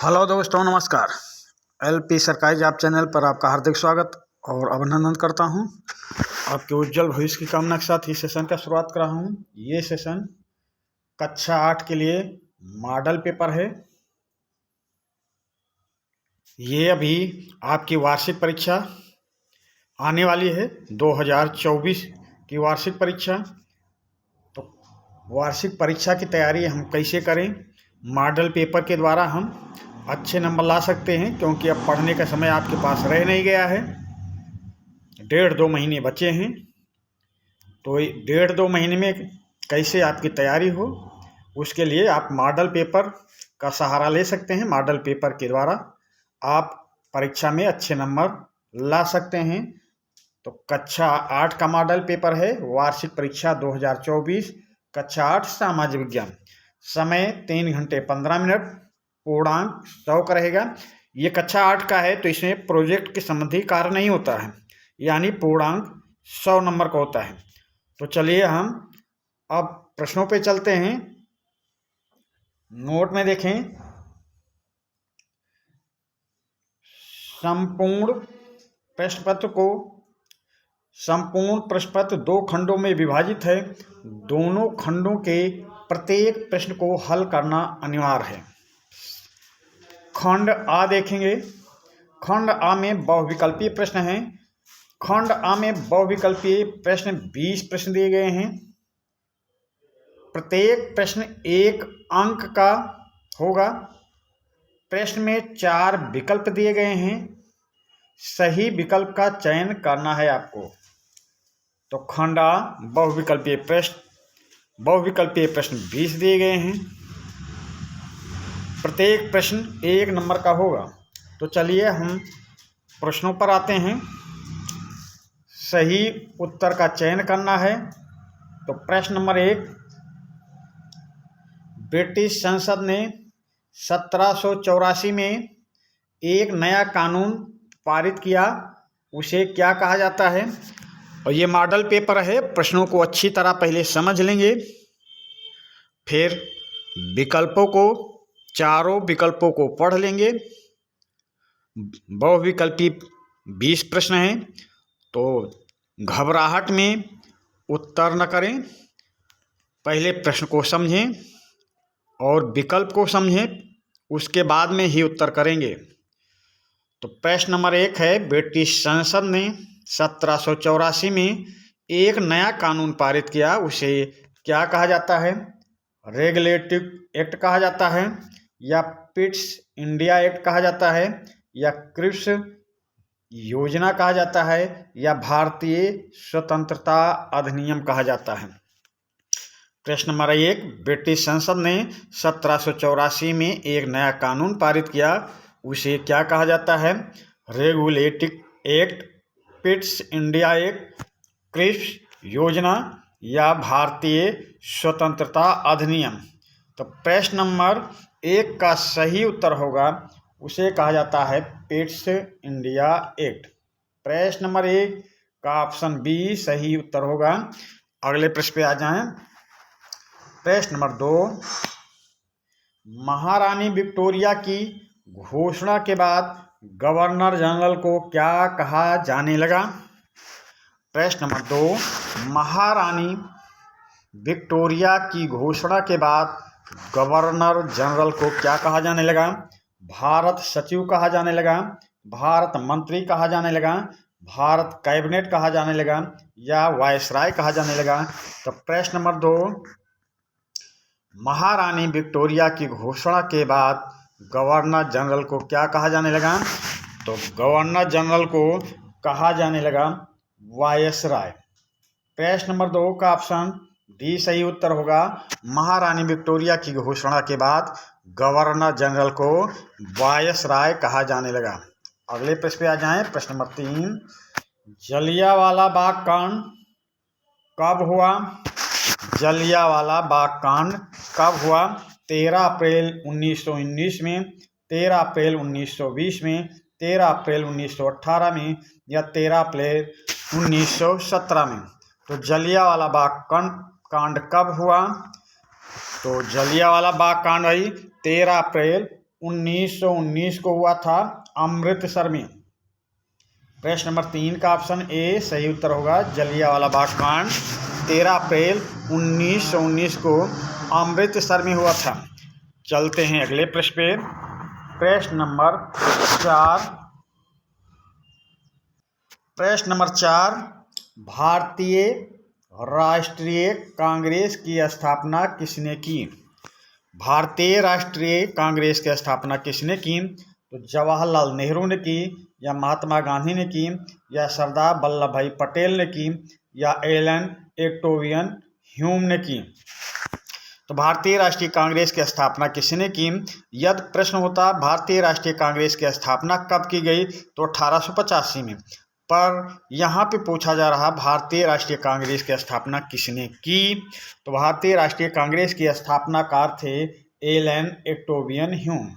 Hello दोस्तों, नमस्कार। LP सरकारी जॉब चैनल पर आपका हार्दिक स्वागत और अभिनंदन करता हूं। आपके उज्जवल भविष्य की कामना के साथ ही सेशन का शुरुआत कर रहा हूं। ये सेशन कक्षा 8 के लिए मॉडल पेपर है। ये अभी आपकी वार्षिक परीक्षा आने वाली है, 2024 की वार्षिक परीक्षा। तो वार्षिक परीक्षा की तैयारी हम कैसे करें? मॉडल पेपर के द्वारा हम अच्छे नंबर ला सकते हैं, क्योंकि अब पढ़ने का समय आपके पास रह नहीं गया है। 1.5-2 महीने बचे हैं। तो 1.5-2 महीने में कैसे आपकी तैयारी हो, उसके लिए आप मॉडल पेपर का सहारा ले सकते हैं। मॉडल पेपर के द्वारा आप परीक्षा में अच्छे नंबर ला सकते हैं। तो कक्षा 8 का मॉडल पेपर है, वार्षिक परीक्षा 2024, कक्षा 8 सामाजिक विज्ञान। समय 3 घंटे 15 मिनट, पूर्णांक 100 का रहेगा। ये कक्षा 8 का है, तो इसमें प्रोजेक्ट के संबंधी कार्य नहीं होता है, यानी पूर्णांक 100 नंबर का होता है। तो चलिए हम अब प्रश्नों पे चलते हैं। नोट में देखें, संपूर्ण प्रश्न पत्र 2 खंडों में विभाजित है। दोनों खंडों के प्रत्येक प्रश्न को हल करना अनिवार्य है। खंड आ देखेंगे। खंड आ में बहुविकल्पीय प्रश्न हैं। खंड आ में बहुविकल्पीय प्रश्न 20 प्रश्न दिए गए हैं। प्रत्येक प्रश्न 1 अंक का होगा। प्रश्न में 4 विकल्प दिए गए हैं। सही विकल्प का चयन करना है आपको। तो खंड आ बहुविकल्पीय प्रश्न 20 दिए गए हैं। प्रत्येक प्रश्न 1 नंबर का होगा। तो चलिए हम प्रश्नों पर आते हैं। सही उत्तर का चयन करना है। तो प्रश्न नंबर 1, ब्रिटिश संसद ने 1784 में एक नया कानून पारित किया, उसे क्या कहा जाता है? और ये मॉडल पेपर है, प्रश्नों को अच्छी तरह पहले समझ लेंगे, फिर चारों विकल्पों को पढ़ लेंगे। बहुविकल्पी 20 प्रश्न हैं, तो घबराहट में उत्तर न करें। पहले प्रश्न को समझें और विकल्प को समझें, उसके बाद में ही उत्तर करेंगे। तो प्रश्न नंबर 1 है, ब्रिटिश संसद ने 1784 में एक नया कानून पारित किया, उसे क्या कहा जाता है? रेगुलेटिव एक्ट कहा जाता है, या पिट्स इंडिया एक्ट कहा जाता है, या क्रिप्स योजना कहा जाता है, या भारतीय स्वतंत्रता अधिनियम कहा जाता है? प्रश्न नंबर 1, ब्रिटिश संसद ने 1784 में एक नया कानून पारित किया, उसे क्या कहा जाता है? Regulative act, Pitt's India act, Cripps योजना, या भारतीय स्वतंत्रता अधिनियम? तो प्रश्न नंबर 1 का सही उत्तर होगा, उसे कहा जाता है पिट्स इंडिया एक्ट। प्रश्न नंबर 1 का ऑप्शन बी सही उत्तर होगा। अगले प्रश्न पे आ जाएं। प्रश्न नंबर 2, महारानी विक्टोरिया की घोषणा के बाद गवर्नर जनरल को क्या कहा जाने लगा? प्रश्न नंबर 2, महारानी विक्टोरिया की घोषणा के बाद गवर्नर जनरल को क्या कहा जाने लगा? भारत सचिव कहा जाने लगा, भारत मंत्री कहा जाने लगा, भारत कैबिनेट कहा जाने लगा, या वायसराय कहा जाने लगा? तो प्रश्न नंबर 2, महारानी विक्टोरिया की घोषणा के बाद गवर्नर जनरल को क्या कहा जाने लगा? तो गवर्नर जनरल को कहा जाने लगा वायसराय। प्रश्न नंबर 2 का ऑप्शन डी सही उत्तर होगा। महारानी विक्टोरिया की घोषणा के बाद गवर्नर जनरल को वायसराय कहा जाने लगा। अगले प्रश्न पे आ जाएं। प्रश्न नंबर 3, जलियांवाला बाग कांड कब हुआ? जलियांवाला बाग कांड कब हुआ? 13 अप्रैल 1919 में, 13 अप्रैल 1920 में, 13 अप्रैल 1918 में, या 13 अप्रैल 1917 में? तो जलियांवाला बाग कांड कब हुआ? तो जलियांवाला बाग कांड भाई 13 अप्रैल 1919 को हुआ था अमृतसर में। प्रश्न नंबर 3 का ऑप्शन ए सही उत्तर होगा जलियांवाला बाग कांड 13 अप्रैल 1919 को अमृतसर में हुआ था। चलते हैं अगले प्रश्न पे। प्रश्न नंबर 4 भारतीय राष्ट्रीय कांग्रेस की स्थापना किसने की? भारतीय राष्ट्रीय कांग्रेस की स्थापना किसने की? तो जवाहरलाल नेहरू ने की, या महात्मा गांधी ने की, या सरदार वल्लभ भाई पटेल ने की, या एलन एक्टोवियन ह्यूम ने की। तो भारतीय राष्ट्रीय कांग्रेस की स्थापना किसने की? यदि प्रश्न होता भारतीय राष्ट्रीय कांग्रेस की स्थापना कब की गई तो 1885 में, पर यहाँ पे पूछा जा रहा भारतीय राष्ट्रीय कांग्रेस की स्थापना किसने की? तो भारतीय राष्ट्रीय कांग्रेस की स्थापनाकार थे एलन एक्टोवियन ह्यूम।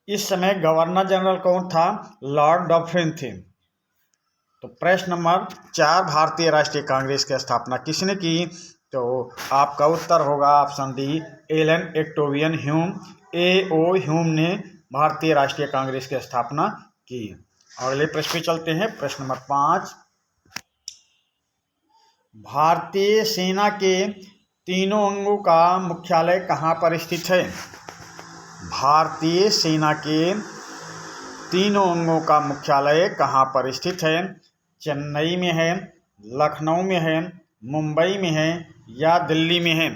इस समय गवर्नर जनरल कौन था? लॉर्ड डफरिन थे। तो प्रश्न नंबर 4 भारतीय राष्ट्रीय कांग्रेस की स्थापना किसने की? तो आपका उत्तर होगा option D Allan Octavian Hume. A.O. Hume ने भारतीय राष्ट्रीय कांग्रेस की स्थापना की। अगले प्रश्न पे चलते हैं। प्रश्न नंबर 5 भारतीय सेना के तीनों अंगों का मुख्यालय कहाँ पर स्थित है? भारतीय सेना के तीनों अंगों का मुख्यालय कहाँ पर स्थित है? चेन्नई में है, लखनऊ में है, मुंबई में है, या दिल्ली में है?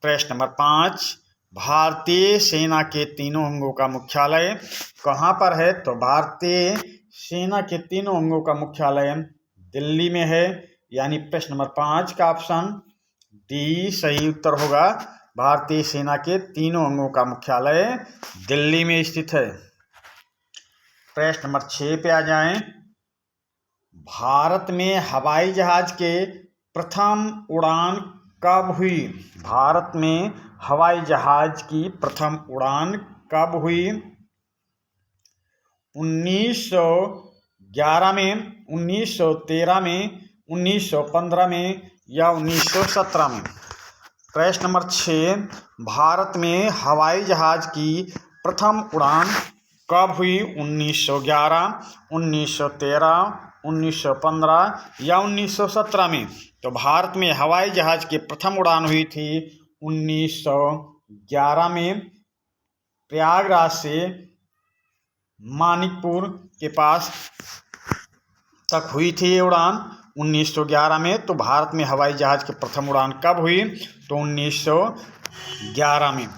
प्रश्न नंबर 5 भारतीय सेना के तीनों अंगों का मुख्यालय कहाँ पर है? तो भारतीय सेना के तीनों अंगों का मुख्यालय दिल्ली में है, यानी प्रश्न नंबर 5 का ऑप्शन डी सही उत्तर होगा। भारतीय सेना के तीनों अंगों का मुख्यालय दिल्ली में स्थित है। प्रश्न नंबर 6 पे आ जाएं। भारत में हवाई जहाज के प्रथम उड़ान कब हुई? भारत में हवाई जहाज की प्रथम उड़ान कब हुई? 1911 में, 1913 में, 1915 में, या 1917 में? प्रश्न नंबर 6 भारत में हवाई जहाज की प्रथम उड़ान कब हुई? 1911, 1913, 1915 या 1917 में? तो भारत में हवाई जहाज की प्रथम उड़ान हुई थी 1911 में। प्रयागराज से मानिकपुर के पास तक हुई थी ये उड़ान 1911 में। तो भारत में हवाई जहाज की प्रथम उड़ान कब हुई? तो 1911 में।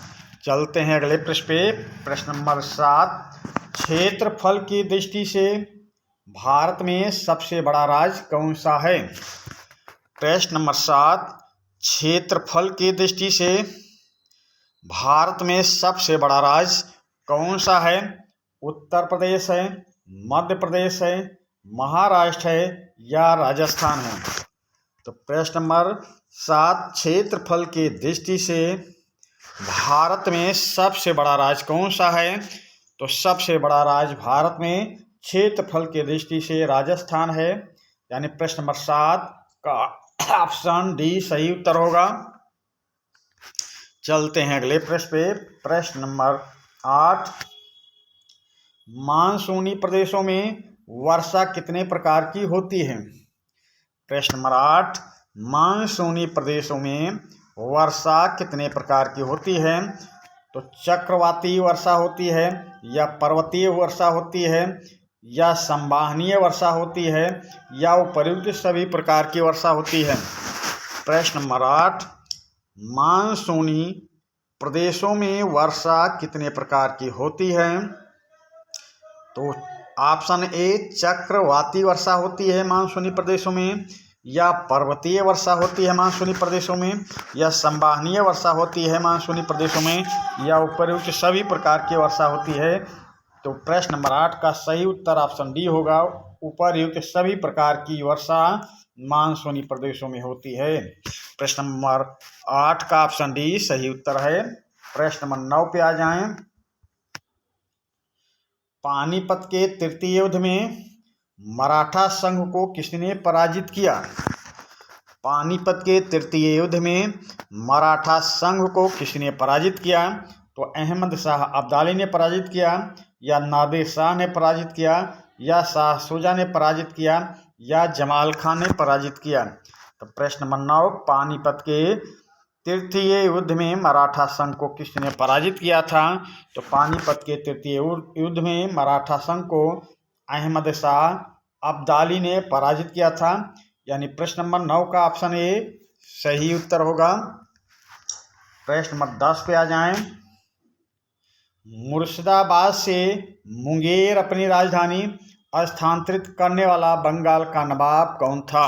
चलते हैं अगले प्रश्न पे। प्रश्न नंबर 7 क्षेत्रफल की दृष्टि से भारत में सबसे बड़ा राज्य कौन सा है? प्रश्न नंबर 7 क्षेत्रफल की दृष्टि से भारत में सबसे बड़ा राज्य कौन सा है? उत्तर प्रदेश है, मध्य प्रदेश है, महाराष्ट्र है, या राजस्थान है? तो प्रश्न नंबर 7 क्षेत्रफल की दृष्टि से भारत में सबसे बड़ा राज्य कौन सा है? तो सबसे बड़ा राज्य भारत में क्षेत्रफल की दृष्टि से राजस्थान है, यानी प्रश्न नंबर 7 का ऑप्शन डी सही उत्तर होगा। चलते हैं अगले प्रश्न पे। प्रश्न नंबर 8 मानसूनी प्रदेशों में वर्षा कितने प्रकार की होती है? प्रश्न नंबर 8 मानसूनी प्रदेशों में वर्षा कितने प्रकार की होती है? तो चक्रवाती वर्षा होती है, या पर्वतीय वर्षा होती है, या संवहनीय वर्षा होती है, या उपर्युक्त सभी प्रकार की वर्षा होती है? प्रश्न नंबर 8 मानसूनी प्रदेशों में वर्षा कितने प्रकार की होती है? तो ऑप्शन ए चक्रवाती वर्षा होती है मानसूनी प्रदेशों में, या पर्वतीय वर्षा होती है मानसूनी प्रदेशों में, या संवहनीय वर्षा होती है मानसूनी प्रदेशों में, या उपर्युक्त सभी प्रकार की वर्षा होती है? तो प्रश्न नंबर 8 का सही उत्तर ऑप्शन डी होगा। उपर्युक्त सभी प्रकार की वर्षा मानसूनी प्रदेशों में होती है। प्रश्न नंबर 8 का ऑप्शन डी सही उत्तर है। प्रश्न नंबर 9 पे आ जाएं। पानीपत के तृतीय युद्ध में मराठा संघ को किसने पराजित किया? पानीपत के तृतीय युद्ध में मराठा संघ को किसने पराजित किया? तो अहमद शाह अब्दाली ने पराजित किया, या नादिर शाह ने पराजित किया, या शाह शुजा ने पराजित किया, या जमाल खान ने पराजित किया। तो प्रश्न नंबर 9, पानीपत के तृतीय युद्ध में मराठा संघ को किसने पराजित किया था? तो पानीपत के तृतीय युद्ध में मराठा संघ को अहमद शाह अब्दाली ने पराजित किया था। यानी प्रश्न नंबर 9 का ऑप्शन ए सही उत्तर होगा। प्रश्न नंबर 10 पे आ जाएं। मुर्शिदाबाद से मुंगेर अपनी राजधानी स्थानांतरित करने वाला बंगाल का नवाब कौन था?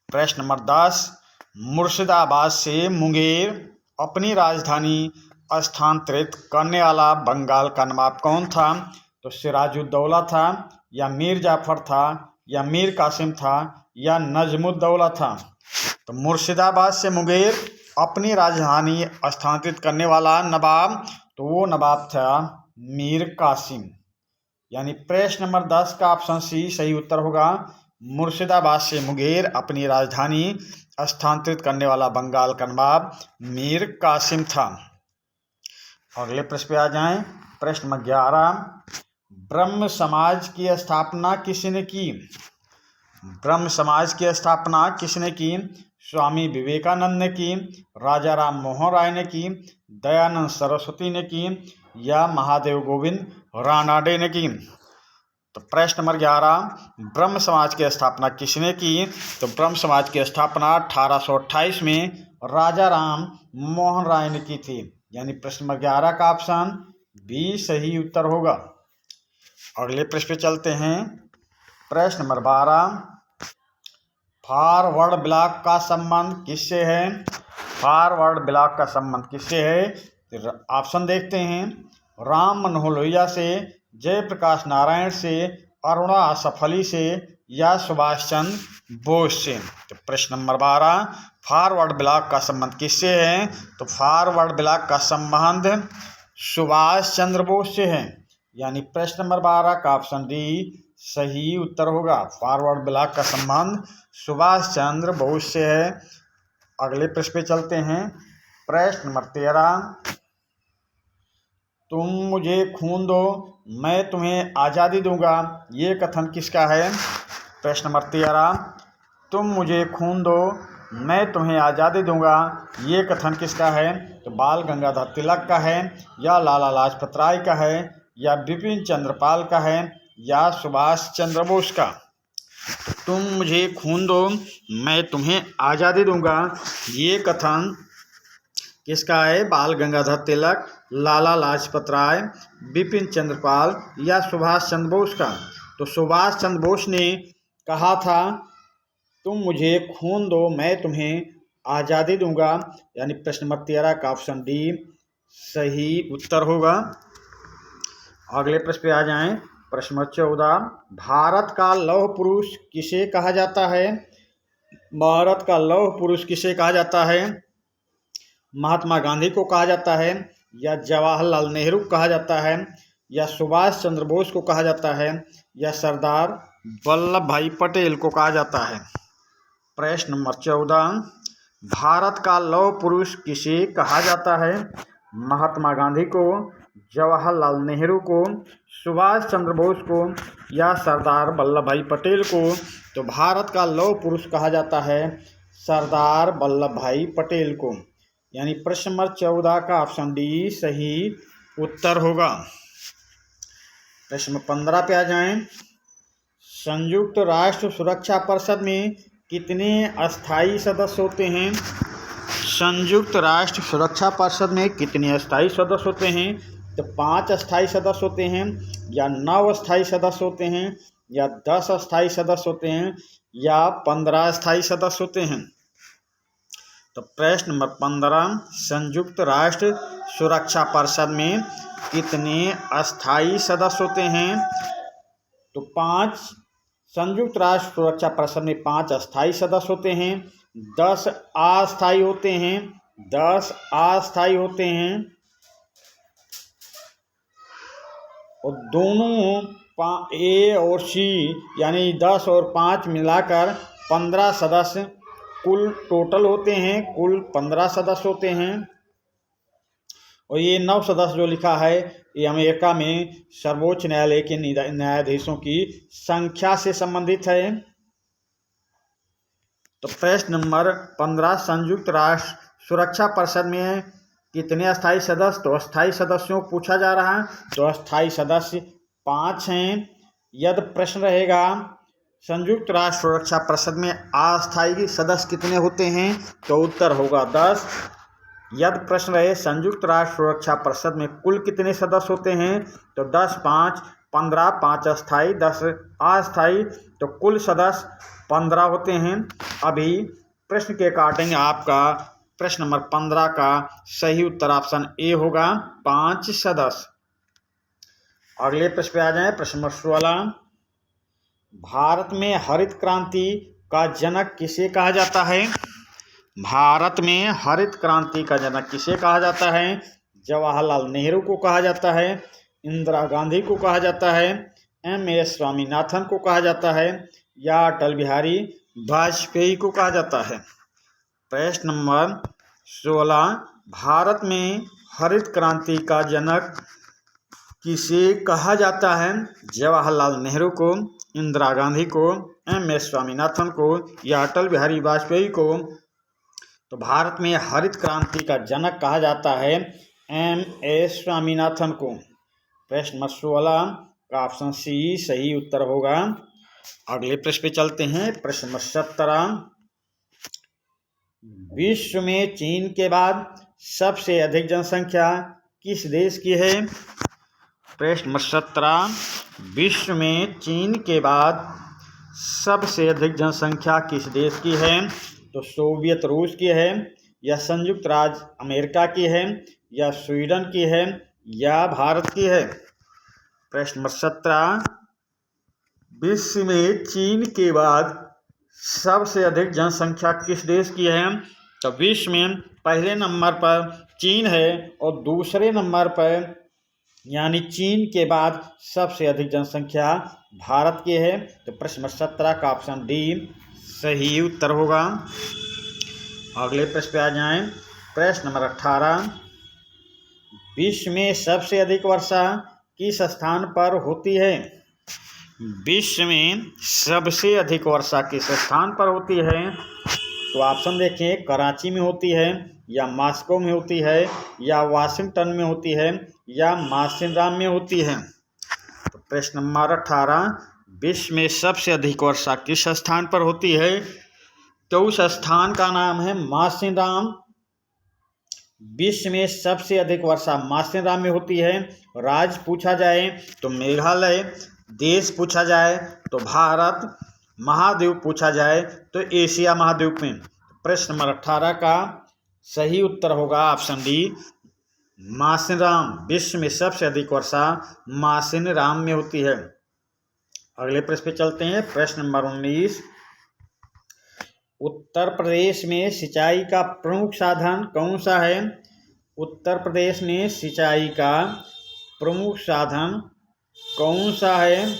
प्रश्न नंबर 10, मुर्शिदाबाद से मुंगेर अपनी राजधानी स्थानांतरित करने वाला बंगाल का नवाब कौन था? तो सिराजुद्दौला था, या मीर जाफर था, या मीर कासिम था, या नजमुद्दौला था। तो मुर्शिदाबाद से मुंगेर अपनी राजधानी स्थानांतरित करने वाला नवाब, तो वो नवाब था मीर कासिम। यानी प्रश्न नंबर 10 का ऑप्शन सी सही उत्तर होगा। मुर्शिदाबाद से मुंगेर अपनी राजधानी स्थानांतरित करने वाला बंगाल का नवाब मीर कासिम था। अगले प्रश्न पे आ जाएं। प्रश्न नंबर 11, ब्रह्म समाज की स्थापना किसने की? ब्रह्म समाज की स्थापना किसने की? स्वामी विवेकानंद ने की, राजा राम मोहन राय ने की, दयानंद सरस्वती ने की, या महादेव गोविंद रानाडे ने की। तो प्रश्न नंबर 11, ब्रह्म समाज की स्थापना किसने की? तो ब्रह्म समाज की स्थापना 1828 में राजा राम मोहन राय ने की थी। यानी प्रश्न नंबर 11 का ऑप्शन बी सही उत्तर होगा। अगले प्रश्न पे चलते हैं। प्रश्न नंबर 12, फॉरवर्ड ब्लॉक का संबंध किससे है? फॉरवर्ड ब्लॉक का संबंध किससे है? तो ऑप्शन देखते हैं। राम मनोहर लोहिया से, जयप्रकाश नारायण से, अरुणा असफली से, या सुभाष चंद्र बोस से। तो प्रश्न नंबर 12, फॉरवर्ड ब्लॉक का संबंध किससे है? तो फॉरवर्ड ब्लॉक का संबंध सुभाष चंद्र बोस से है। यानी प्रश्न नंबर 12 का ऑप्शन डी सही उत्तर होगा। फॉरवर्ड ब्लॉक का संबंध सुभाष चंद्र बोस से है। अगले प्रश्न पे चलते हैं। प्रश्न नंबर 13, तुम मुझे खून दो मैं तुम्हें आज़ादी दूंगा, ये कथन किसका है? प्रश्न नंबर 13, तुम मुझे खून दो मैं तुम्हें आज़ादी दूंगा, ये कथन किसका है? तो बाल गंगाधर तिलक का है, या लाला लाजपत राय का है, या बिपिन चंद्रपाल का है, या सुभाष चंद्र बोस का। तुम मुझे खून दो मैं तुम्हें आज़ादी दूंगा, ये कथन किसका है? बाल गंगाधर तिलक, लाला लाजपत राय, बिपिन चंद्रपाल, या सुभाष चंद्र बोस का। तो सुभाष चंद्र बोस ने कहा था तुम मुझे खून दो मैं तुम्हें आज़ादी दूंगा। यानी प्रश्न नंबर 13 का ऑप्शन डी सही उत्तर होगा। अगले प्रश्न पे आ जाएं। प्रश्न नंबर 14, भारत का लौह पुरुष किसे कहा जाता है? भारत का लौह पुरुष किसे कहा जाता है? महात्मा गांधी को कहा जाता है, या जवाहरलाल नेहरू को कहा जाता है, या सुभाष चंद्र बोस को कहा जाता है, या सरदार वल्लभ भाई पटेल को कहा जाता है। प्रश्न नंबर 14, भारत का लौह पुरुष किसे कहा जाता है? महात्मा गांधी को, जवाहरलाल नेहरू को, सुभाष चंद्र बोस को, या सरदार वल्लभ भाई पटेल को। तो भारत का लौह पुरुष कहा जाता है सरदार वल्लभ भाई पटेल को। यानी प्रश्न नंबर 14 का ऑप्शन डी सही उत्तर होगा। प्रश्न 15 पे आ जाएं। संयुक्त राष्ट्र सुरक्षा परिषद में कितने अस्थायी सदस्य होते हैं? संयुक्त राष्ट्र सुरक्षा परिषद में कितने अस्थायी सदस्य होते हैं? तो 5 अस्थायी सदस्य होते हैं, या 9 अस्थायी सदस्य होते हैं, या 10 अस्थायी सदस्य होते हैं, या 15 अस्थायी सदस्य होते हैं। तो प्रश्न नंबर 15, संयुक्त राष्ट्र सुरक्षा परिषद में कितने अस्थायी सदस्य होते हैं? तो 5। संयुक्त राष्ट्र सुरक्षा परिषद में 5 अस्थायी सदस्य होते हैं, 10 अस्थायी होते हैं, 10 अस्थायी होते हैं, और दोनों ए और सी यानी 10 और 5 मिलाकर 15 सदस्य कुल टोटल होते हैं, कुल 15 सदस्य होते हैं। और ये 9 सदस्य जो लिखा है ये अमेरिका में सर्वोच्च न्यायालय के न्यायाधीशों की संख्या से संबंधित है। तो प्रश्न नंबर 15, संयुक्त राष्ट्र सुरक्षा परिषद में कितने अस्थायी सदस्य? तो अस्थायी सदस्यों को पूछा जा रहा है, तो अस्थायी सदस्य 5 हैं। यदि प्रश्न रहेगा संयुक्त राष्ट्र सुरक्षा परिषद में अस्थायी सदस्य कितने होते हैं, तो उत्तर होगा 10। यदि प्रश्न रहे संयुक्त राष्ट्र सुरक्षा परिषद में कुल कितने सदस्य होते हैं, तो 10, 5, 15, 5 अस्थायी 10 अस्थायी, तो कुल सदस्य 15 होते हैं। अभी प्रश्न के अकॉर्डिंग आपका प्रश्न नंबर 15 का सही उत्तर ऑप्शन ए होगा, 5 सदस्य। अगले प्रश्न पे आ जाए, प्रश्न नंबर 16, भारत में हरित क्रांति का जनक किसे कहा जाता है? भारत में हरित क्रांति का जनक किसे कहा जाता है? जवाहरलाल नेहरू को कहा जाता है, इंदिरा गांधी को कहा जाता है, एम.एस. स्वामीनाथन को कहा जाता है, या अटल बिहारी वाजपेयी को कहा जाता है? प्रश्न नंबर 16, भारत में हरित क्रांति का जनक किसे कहा जाता है? जवाहरलाल नेहरू को, इंदिरा गांधी को, एम.एस. स्वामीनाथन को, या अटल बिहारी वाजपेयी को? तो भारत में हरित क्रांति का जनक कहा जाता है एम.एस. स्वामीनाथन को। प्रश्न नंबर 16 का ऑप्शन सी सही उत्तर होगा। अगले प्रश्न पे चलते हैं, प्रश्न नंबर 17, विश्व में चीन के बाद सबसे अधिक जनसंख्या किस देश की है? प्रश्न नंबर 17, विश्व में चीन के बाद सबसे अधिक जनसंख्या किस देश की है? तो सोवियत रूस की है, या संयुक्त राज्य अमेरिका की है, या स्वीडन की है, या भारत की है? प्रश्न नंबर 17, विश्व में चीन के बाद सबसे अधिक जनसंख्या किस देश की है? तो विश्व में पहले नंबर पर चीन है और दूसरे नंबर पर यानी चीन के बाद सबसे अधिक जनसंख्या भारत की है। तो प्रश्न नंबर 17 का ऑप्शन डी सही उत्तर होगा। अगले प्रश्न पे आ जाएं, प्रश्न नंबर 18, विश्व में सबसे अधिक वर्षा किस स्थान पर होती है? विश्व में सबसे अधिक वर्षा किस स्थान पर होती है? तो ऑप्शन देखें, कराची में होती है, या मॉस्को में होती है, या वाशिंगटन में होती है, या मासिनराम में होती है? तो प्रश्न नंबर 18, विश्व में सबसे अधिक वर्षा किस स्थान पर होती है? तो उस स्थान का नाम है मासिनराम। विश्व में सबसे अधिक वर्षा मासिनराम में होती है। राज्य पूछा जाए तो मेघालय, देश पूछा जाए तो भारत, महाद्वीप पूछा जाए तो एशिया महाद्वीप में। प्रश्न नंबर 18 का सही उत्तर होगा ऑप्शन डी मासिनराम। विश्व में सबसे अधिक वर्षा मासिनराम में होती है। अगले प्रश्न पे चलते हैं, प्रश्न नंबर 19, उत्तर प्रदेश में सिंचाई का प्रमुख साधन कौन सा है? उत्तर प्रदेश में सिंचाई का प्रमुख साधन कौन सा है?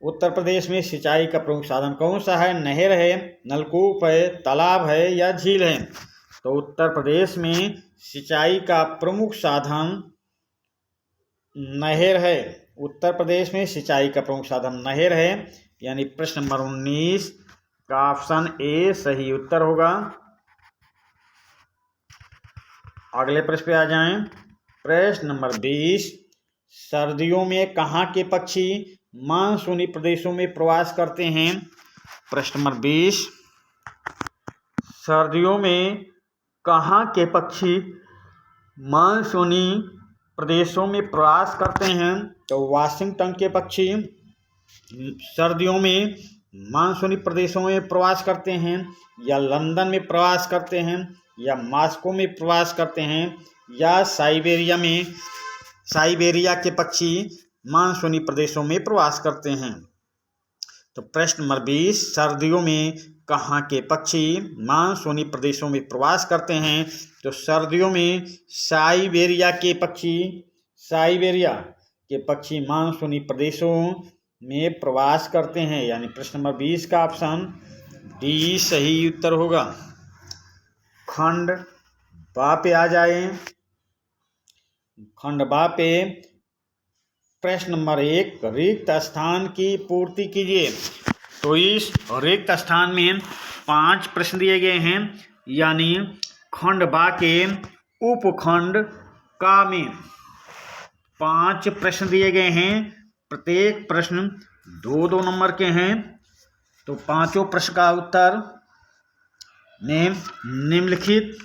उत्तर प्रदेश में सिंचाई का प्रमुख साधन कौन सा है? नहर है, नलकूप है, तालाब है, या झील है? तो उत्तर प्रदेश में सिंचाई का प्रमुख साधन नहर है। उत्तर प्रदेश में सिंचाई का प्रमुख साधन नहर है, यानी प्रश्न नंबर 19 का ऑप्शन ए सही उत्तर होगा। अगले प्रश्न पे आ जाएं, प्रश्न नंबर 20, सर्दियों में कहाँ के पक्षी मानसूनी प्रदेशों में प्रवास करते हैं? प्रश्न नंबर 20, सर्दियों में कहाँ के पक्षी मानसूनी प्रदेशों में प्रवास करते हैं? तो वाशिंगटन के पक्षी सर्दियों में मानसूनी प्रदेशों में प्रवास करते हैं, या लंदन में प्रवास करते हैं, या मॉस्को में प्रवास करते हैं, या साइबेरिया के पक्षी मानसूनी प्रदेशों में प्रवास करते हैं? तो प्रश्न नंबर 20, सर्दियों में कहाँ के पक्षी मानसूनी प्रदेशों में प्रवास करते हैं? तो सर्दियों में साइबेरिया के पक्षी मानसूनी प्रदेशों में प्रवास करते हैं, यानी प्रश्न नंबर 20 का ऑप्शन डी सही उत्तर होगा। खंड बा पे आ जाए। खंड बा पे प्रश्न नंबर 1, रिक्त स्थान की पूर्ति कीजिए। तो इस रिक्त स्थान में 5 प्रश्न दिए गए हैं, यानी खंड बा के उपखंड का में 5 प्रश्न दिए गए हैं। प्रत्येक प्रश्न 2-2 नंबर के हैं। तो पांचों प्रश्न का उत्तर में निम्नलिखित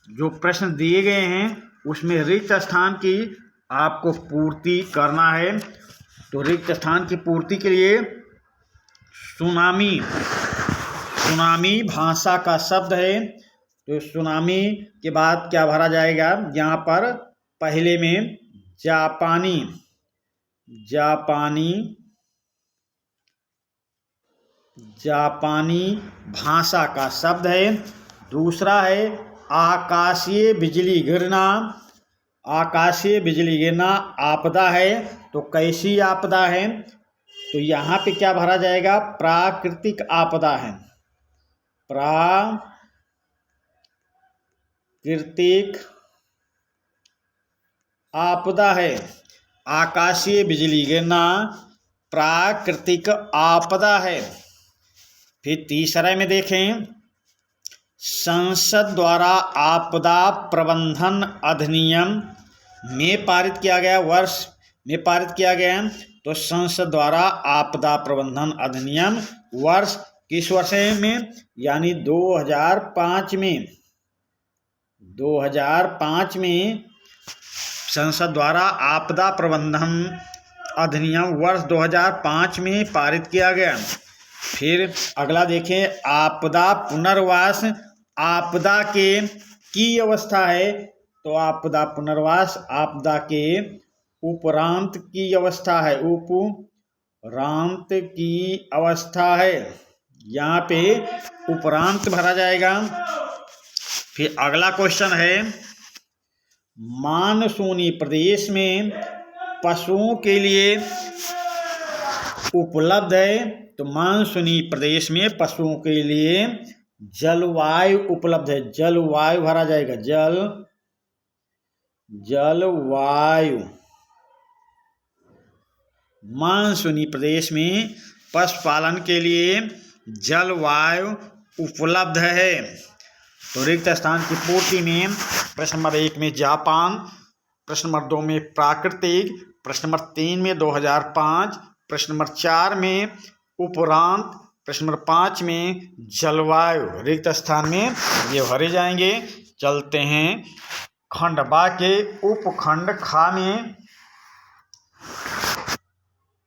जो प्रश्न दिए गए हैं उसमें रिक्त स्थान की आपको पूर्ति करना है। तो रिक्त स्थान की पूर्ति के लिए सुनामी भाषा का शब्द है। तो सुनामी के बाद क्या भरा जाएगा? यहाँ पर पहले में जापानी भाषा का शब्द है। दूसरा है आकाशीय बिजली गिरना आपदा है। तो कैसी आपदा है? तो यहाँ पे क्या भरा जाएगा? प्राकृतिक आपदा है। प्राकृतिक आपदा है। आकाशीय बिजली गिरना प्राकृतिक आपदा है। फिर तीसरे में देखें, संसद द्वारा आपदा प्रबंधन अधिनियम में पारित किया गया, वर्ष में पारित किया गया। तो संसद द्वारा आपदा प्रबंधन अधिनियम वर्ष किस वर्ष में? यानी 2005 में। 2005 में संसद द्वारा आपदा प्रबंधन अधिनियम वर्ष 2005 में पारित किया गया। फिर अगला देखें, आपदा पुनर्वास आपदा के की अवस्था है। तो आपदा पुनर्वास आपदा के उपरांत की अवस्था है। उपरांत की अवस्था है, यहाँ पे उपरांत भरा जाएगा। फिर अगला क्वेश्चन है, मानसूनी प्रदेश में पशुओं के लिए उपलब्ध है। तो मानसूनी प्रदेश में पशुओं के लिए जलवायु उपलब्ध है। जलवायु भरा जाएगा। जलवायु मानसूनी प्रदेश में पशुपालन के लिए जलवायु उपलब्ध है। तो रिक्त स्थान की पूर्ति में प्रश्न नंबर 1 में जापान, प्रश्न नंबर 2 में प्राकृतिक, प्रश्न नंबर 3 में 2005, प्रश्न नंबर 4 में उपरांत, प्रश्न नंबर 5 में जलवायु रिक्त स्थान में ये भरे जाएंगे। चलते हैं खंड बा के उपखंड खा में।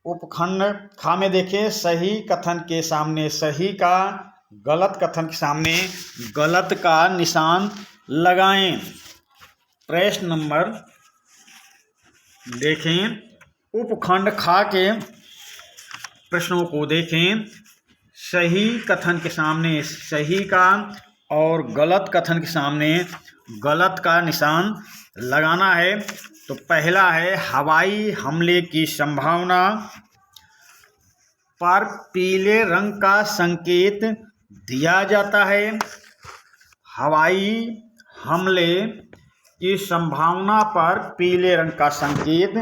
उपखंड खा में देखें, सही कथन के सामने सही का, गलत कथन के सामने गलत का निशान लगाएं। प्रश्न नंबर देखें, उपखंड खा के प्रश्नों को देखें। सही कथन के सामने सही का और गलत कथन के सामने गलत का निशान लगाना है। तो पहला है, हवाई हमले की संभावना पर पीले रंग का संकेत दिया जाता है। हवाई हमले की संभावना पर पीले रंग का संकेत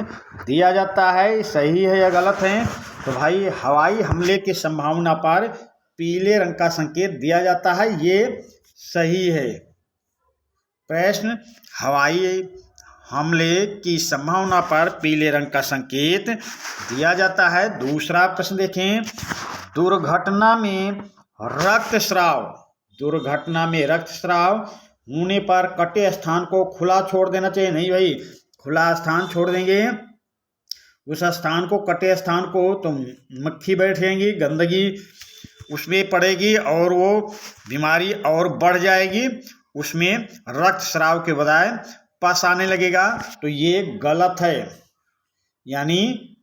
दिया जाता है। सही है या गलत है? तो भाई हवाई हमले की संभावना पर पीले रंग का संकेत दिया जाता है, ये सही है। प्रश्न, हवाई हमले की संभावना पर पीले रंग का संकेत दिया जाता है। दूसरा प्रश्न देखें, दुर्घटना में रक्तस्राव होने पर कटे स्थान को खुला छोड़ देना चाहिए। नहीं भाई, खुला स्थान छोड़ देंगे उस स्थान को, कटे स्थान को, तो मक्खी बैठेंगी, गंदगी उसमें पड़ेगी और वो बीमारी और बढ़ जाएगी। उसमें रक्तस्राव के बजाय पस आने लगेगा। तो ये गलत है, यानी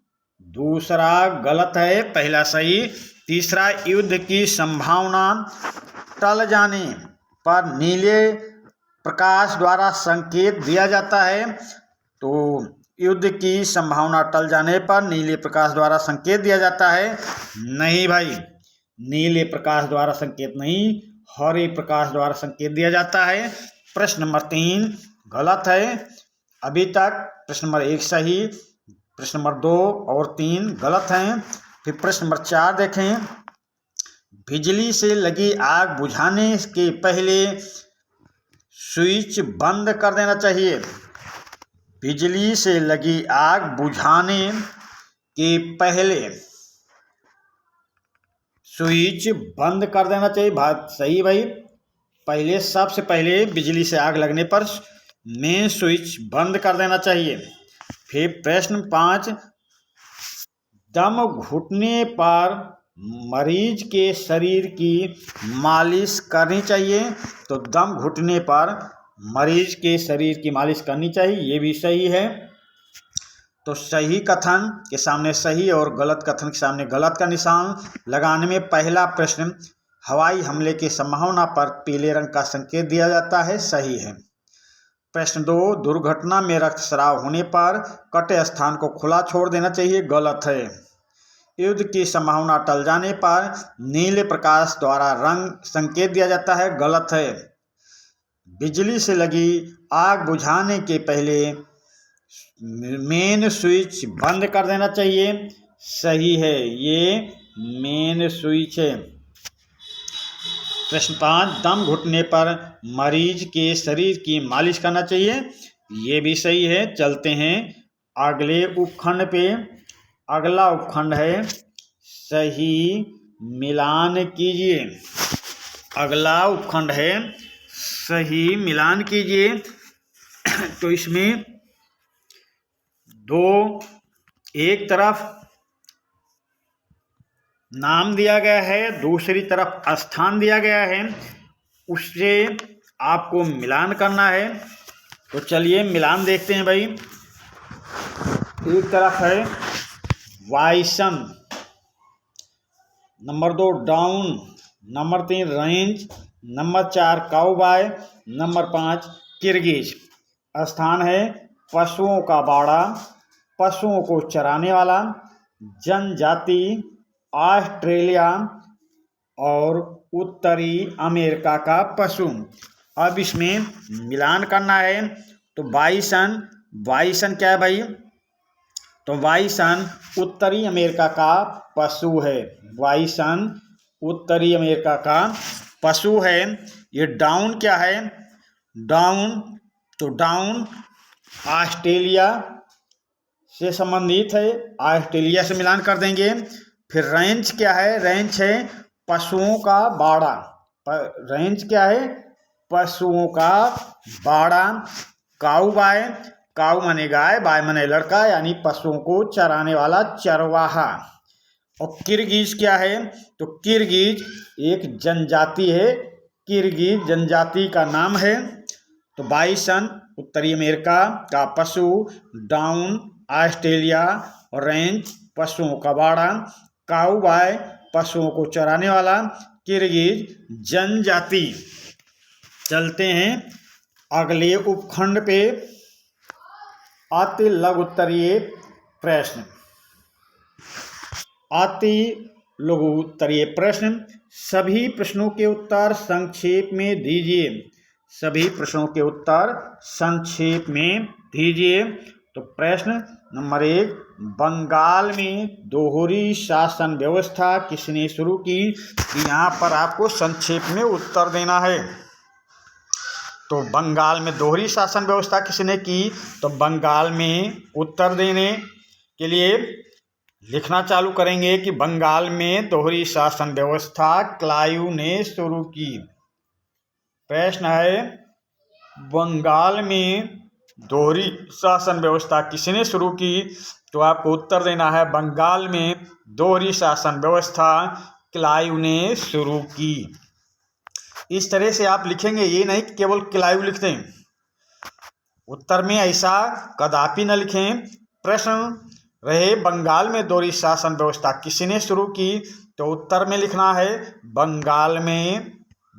दूसरा गलत है, पहला सही। तीसरा, युद्ध की संभावना टल जाने पर नीले प्रकाश द्वारा संकेत दिया जाता है। तो युद्ध की संभावना टल जाने पर नीले प्रकाश द्वारा संकेत दिया जाता है। नहीं भाई, नीले प्रकाश द्वारा संकेत नहीं हरे प्रकाश द्वारा संकेत दिया जाता है। प्रश्न नंबर 3 गलत है। अभी तक प्रश्न नंबर 1 सही, प्रश्न नंबर 2 और 3 गलत हैं। फिर प्रश्न नंबर 4 देखें, बिजली से लगी आग बुझाने के पहले स्विच बंद कर देना चाहिए। बिजली से लगी आग बुझाने के पहले स्विच बंद कर देना चाहिए। बात सही भाई, पहले सबसे पहले बिजली से आग लगने पर मेन स्विच बंद कर देना चाहिए। फिर प्रश्न 5, दम घुटने पर मरीज के शरीर की मालिश करनी चाहिए। तो दम घुटने पर मरीज के शरीर की मालिश करनी चाहिए, ये भी सही है। तो सही कथन के सामने सही और गलत कथन के सामने गलत का निशान लगाने में पहला प्रश्न हवाई हमले की संभावना पर पीले रंग का संकेत दिया जाता है, सही है। प्रश्न 2, दुर्घटना में रक्तस्राव होने पर कटे स्थान को खुला छोड़ देना चाहिए, गलत है। युद्ध की संभावना टल जाने पर नीले प्रकाश द्वारा रंग संकेत दिया जाता है, गलत है। बिजली से लगी आग बुझाने के पहले मेन स्विच बंद कर देना चाहिए, सही है, ये मेन स्विच है। प्रश्न 5, दम घुटने पर मरीज के शरीर की मालिश करना चाहिए, ये भी सही है। चलते हैं अगले उपखंड पे। अगला उपखंड है सही मिलान कीजिए। अगला उपखंड है सही मिलान कीजिए। तो इसमें एक तरफ नाम दिया गया है, दूसरी तरफ स्थान दिया गया है, उससे आपको मिलान करना है। तो चलिए मिलान देखते हैं भाई। एक तरफ है bison, number 2 down, number 3 range, number 4 cowboy, number 5 Kyrgyz. स्थान है पशुओं का बाड़ा, पशुओं को चराने वाला, जनजाति ऑस्ट्रेलिया और उत्तरी अमेरिका का पशु। अब इसमें मिलान करना है। तो बाइसन क्या है भाई? तो बाइसन उत्तरी अमेरिका का पशु है। बाइसन उत्तरी अमेरिका का पशु है। ये डाउन क्या है? डाउन ऑस्ट्रेलिया से संबंधित है, ऑस्ट्रेलिया से मिलान कर देंगे। फिर रेंज क्या है? रेंज है पशुओं का बाड़ा। रेंज क्या है? पशुओं का बाड़ा। काउबॉय, काउ माने गाय, बाय माने लड़का, यानी पशुओं को चराने वाला चरवाहा। और किर्गिज क्या है? तो किर्गिज एक जनजाति है, किर्गिज जनजाति का नाम है। तो बाइसन उत्तरी अमेरिका का पशु, डाउन ऑस्ट्रेलिया, और रेंज पशुओं का बाड़ा, काउबॉय पशुओं को चराने वाला, किर्गिज जनजाति। चलते हैं अगले उपखंड पे। अति लघु उत्तरीय प्रश्न। अति लघु उत्तरीय प्रश्न। सभी प्रश्नों के उत्तर संक्षेप में दीजिए। सभी प्रश्नों के उत्तर संक्षेप में दीजिए। तो प्रश्न नंबर 1, बंगाल में दोहरी शासन व्यवस्था किसने शुरू की? यहाँ पर आपको संक्षेप में उत्तर देना है। तो बंगाल में दोहरी शासन व्यवस्था किसने की? तो बंगाल में उत्तर देने के लिए लिखना चालू करेंगे कि बंगाल में दोहरी शासन व्यवस्था क्लाइव ने शुरू की। प्रश्न है बंगाल में दोहरी शासन व्यवस्था किसने शुरू की? तो आपको उत्तर देना है बंगाल में दोहरी शासन व्यवस्था क्लाइव ने शुरू की। इस तरह से आप लिखेंगे, ये नहीं कि केवल क्लाइव लिख दें। उत्तर में ऐसा कदापि न लिखें। प्रश्न रहे बंगाल में दोहरी शासन व्यवस्था किसने शुरू की? तो उत्तर में लिखना है बंगाल में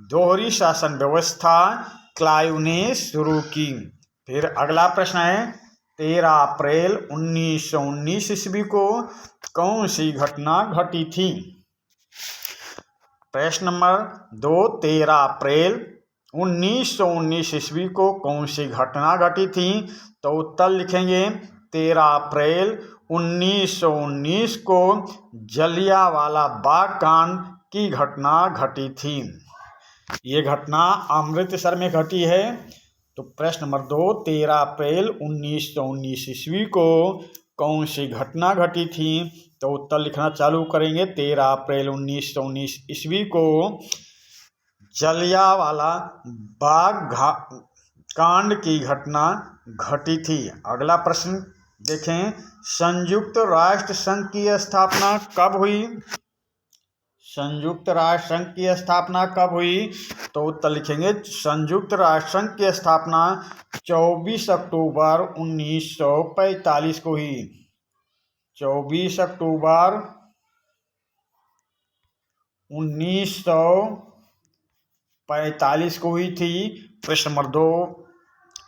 दोहरी शासन व्यवस्था क्लाइव ने शुरू की। फिर अगला प्रश्न है 13 अप्रैल 1919 ईस्वी को कौन सी घटना घटी थी? प्रश्न नंबर 2, 13 अप्रैल 1919 ईस्वी को कौन सी घटना घटी थी? तो उत्तर लिखेंगे 13 अप्रैल 1919 को जलियांवाला बाग कांड की घटना घटी थी। ये घटना अमृतसर में घटी है। तो प्रश्न नंबर 2, 13 अप्रैल 1919 ईस्वी को कौन सी घटना घटी थी? तो उत्तर लिखना चालू करेंगे। 13 अप्रैल 1919 ईस्वी को जलियांवाला बाग कांड की घटना घटी थी। अगला प्रश्न देखें, संयुक्त राष्ट्र संघ की स्थापना कब हुई? संयुक्त राष्ट्र संघ की स्थापना कब हुई? तो उत्तर लिखेंगे संयुक्त राष्ट्र संघ की स्थापना 24 अक्टूबर 1945 को हुई। 24 अक्टूबर 1945 को हुई थी। प्रश्न नंबर 2,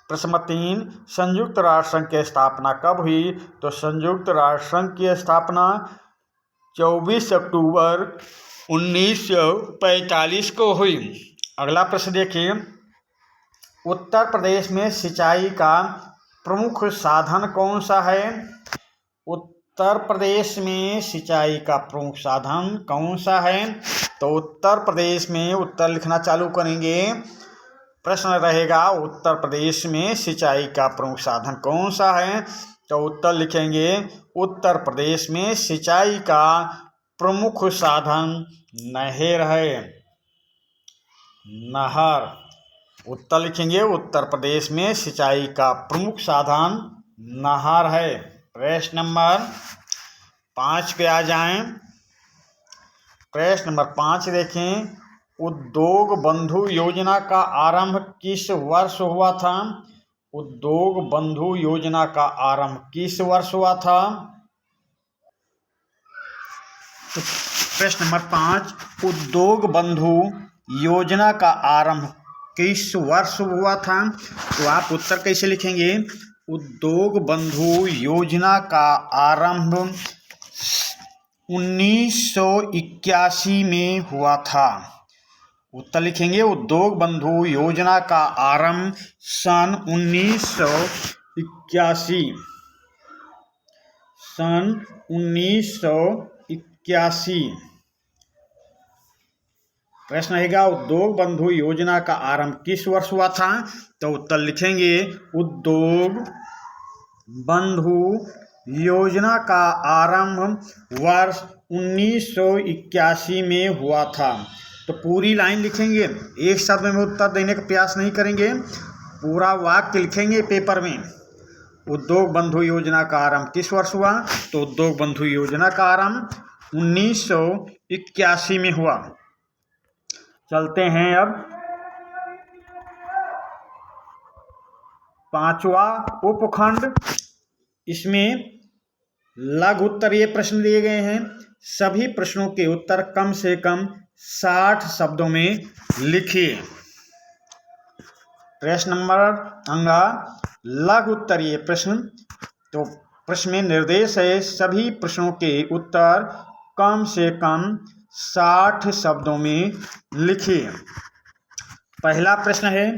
प्रश्न नंबर 3, संयुक्त राष्ट्र संघ की स्थापना कब हुई? तो संयुक्त राष्ट्र संघ की स्थापना 24 अक्टूबर 1945 को हुई। अगला प्रश्न देखिए, उत्तर प्रदेश में सिंचाई का प्रमुख साधन कौन सा है? उत्तर प्रदेश में सिंचाई का प्रमुख साधन कौन सा है? तो उत्तर प्रदेश में उत्तर लिखना चालू करेंगे। प्रश्न रहेगा उत्तर प्रदेश में सिंचाई का प्रमुख साधन कौन सा है? तो उत्तर लिखेंगे उत्तर प्रदेश में सिंचाई का प्रमुख साधन नहर है। नहर। उत्तर लिखेंगे उत्तर प्रदेश में सिंचाई का प्रमुख साधन नहर है। प्रश्न नंबर 5 पे आ जाएं। प्रश्न नंबर 5 देखें, उद्योग बंधु योजना का आरंभ किस वर्ष हुआ था? उद्योग बंधु योजना का आरंभ किस वर्ष हुआ था? तो प्रश्न नंबर 5, उद्योग बंधु योजना का आरंभ किस वर्ष हुआ था? तो आप उत्तर कैसे लिखेंगे? उद्योग बंधु योजना का आरंभ 1981 में हुआ था। उत्तर लिखेंगे उद्योग बंधु योजना का आरंभ सन 1981। प्रश्न रहेगा उद्योग बंधु योजना का आरंभ किस वर्ष हुआ था? तो उत्तर लिखेंगे उद्योग बंधु योजना का आरंभ वर्ष 1981 में हुआ था। तो पूरी लाइन लिखेंगे, एक शब्द में उत्तर देने का प्रयास नहीं करेंगे, पूरा वाक्य लिखेंगे पेपर में। उद्योग बंधु योजना का आरंभ किस वर्ष हुआ? तो उद्योग बंधु योजना का आरंभ 1981 में हुआ। चलते हैं अब 5वां उपखंड। इसमें लघु उत्तरीय प्रश्न दिए गए हैं। सभी प्रश्नों के उत्तर कम से कम 60 शब्दों में लिखिए। प्रश्न नंबर अंगा लघु उत्तरीय प्रश्न। तो प्रश्न में निर्देश है सभी प्रश्नों के उत्तर कम से कम 60 शब्दों में लिखिए। पहला प्रश्न है,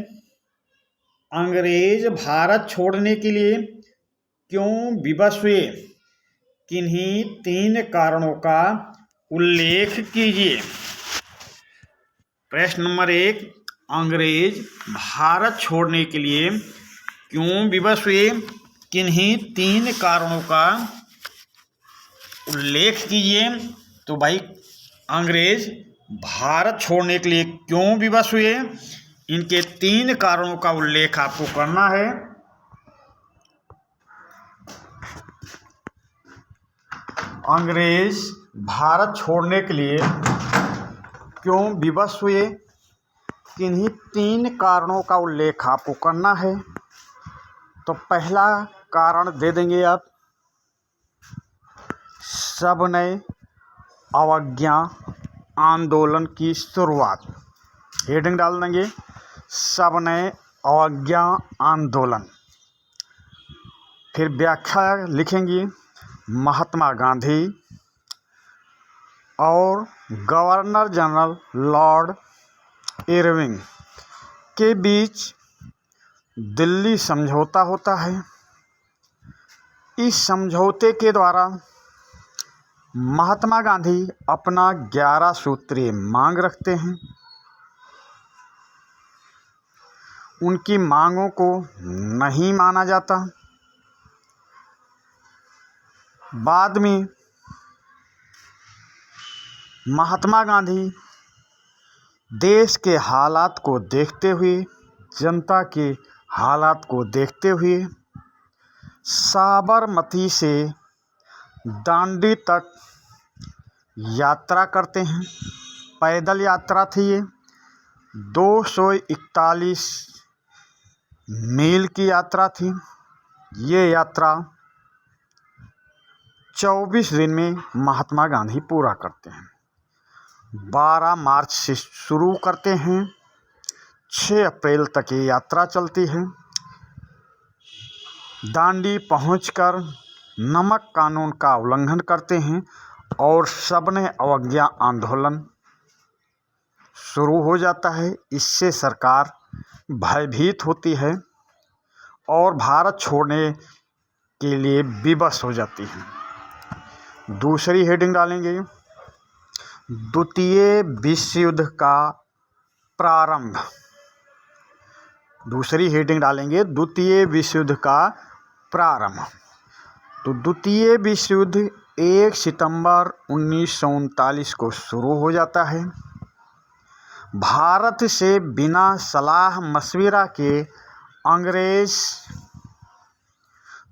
अंग्रेज भारत छोड़ने के लिए क्यों विवश हुए? किन्हीं 3 कारणों का उल्लेख कीजिए। प्रश्न नंबर 1, अंग्रेज भारत छोड़ने के लिए क्यों विवश हुए? किन्हीं 3 कारणों का उल्लेख कीजिए। तो भाई अंग्रेज भारत छोड़ने के लिए क्यों विवश हुए, इनके 3 कारणों का उल्लेख आपको करना है। अंग्रेज भारत छोड़ने के लिए क्यों विवश हुए, किन्हीं 3 कारणों का उल्लेख आपको करना है। तो पहला कारण दे देंगे आप, सविनय अवज्ञा आंदोलन की शुरुआत। हेडिंग डाल देंगे सविनय अवज्ञा आंदोलन। फिर व्याख्या लिखेंगे महात्मा गांधी और गवर्नर जनरल लॉर्ड इरविंग के बीच दिल्ली समझौता होता है। इस समझौते के द्वारा महात्मा गांधी अपना 11 सूत्रीय मांग रखते हैं। उनकी मांगों को नहीं माना जाता। बाद में महात्मा गांधी देश के हालात को देखते हुए, जनता के हालात को देखते हुए साबरमती से दांडी तक यात्रा करते हैं। पैदल यात्रा थी ये। 241 मील की यात्रा थी। ये यात्रा 24 दिन में महात्मा गांधी पूरा करते हैं। 12 मार्च से शुरू करते हैं, 6 अप्रैल तक ये यात्रा चलती है। दांडी पहुंचकर नमक कानून का उल्लंघन करते हैं और सबने अवज्ञा आंदोलन शुरू हो जाता है। इससे सरकार भयभीत होती है और भारत छोड़ने के लिए विवश हो जाती है। दूसरी हेडिंग डालेंगे, द्वितीय विश्व युद्ध का प्रारंभ। दूसरी हेडिंग डालेंगे, द्वितीय विश्व युद्ध का प्रारंभ। तो द्वितीय विश्व युद्ध 1 सितंबर 1939 को शुरू हो जाता है। भारत से बिना सलाह मशविरा के अंग्रेज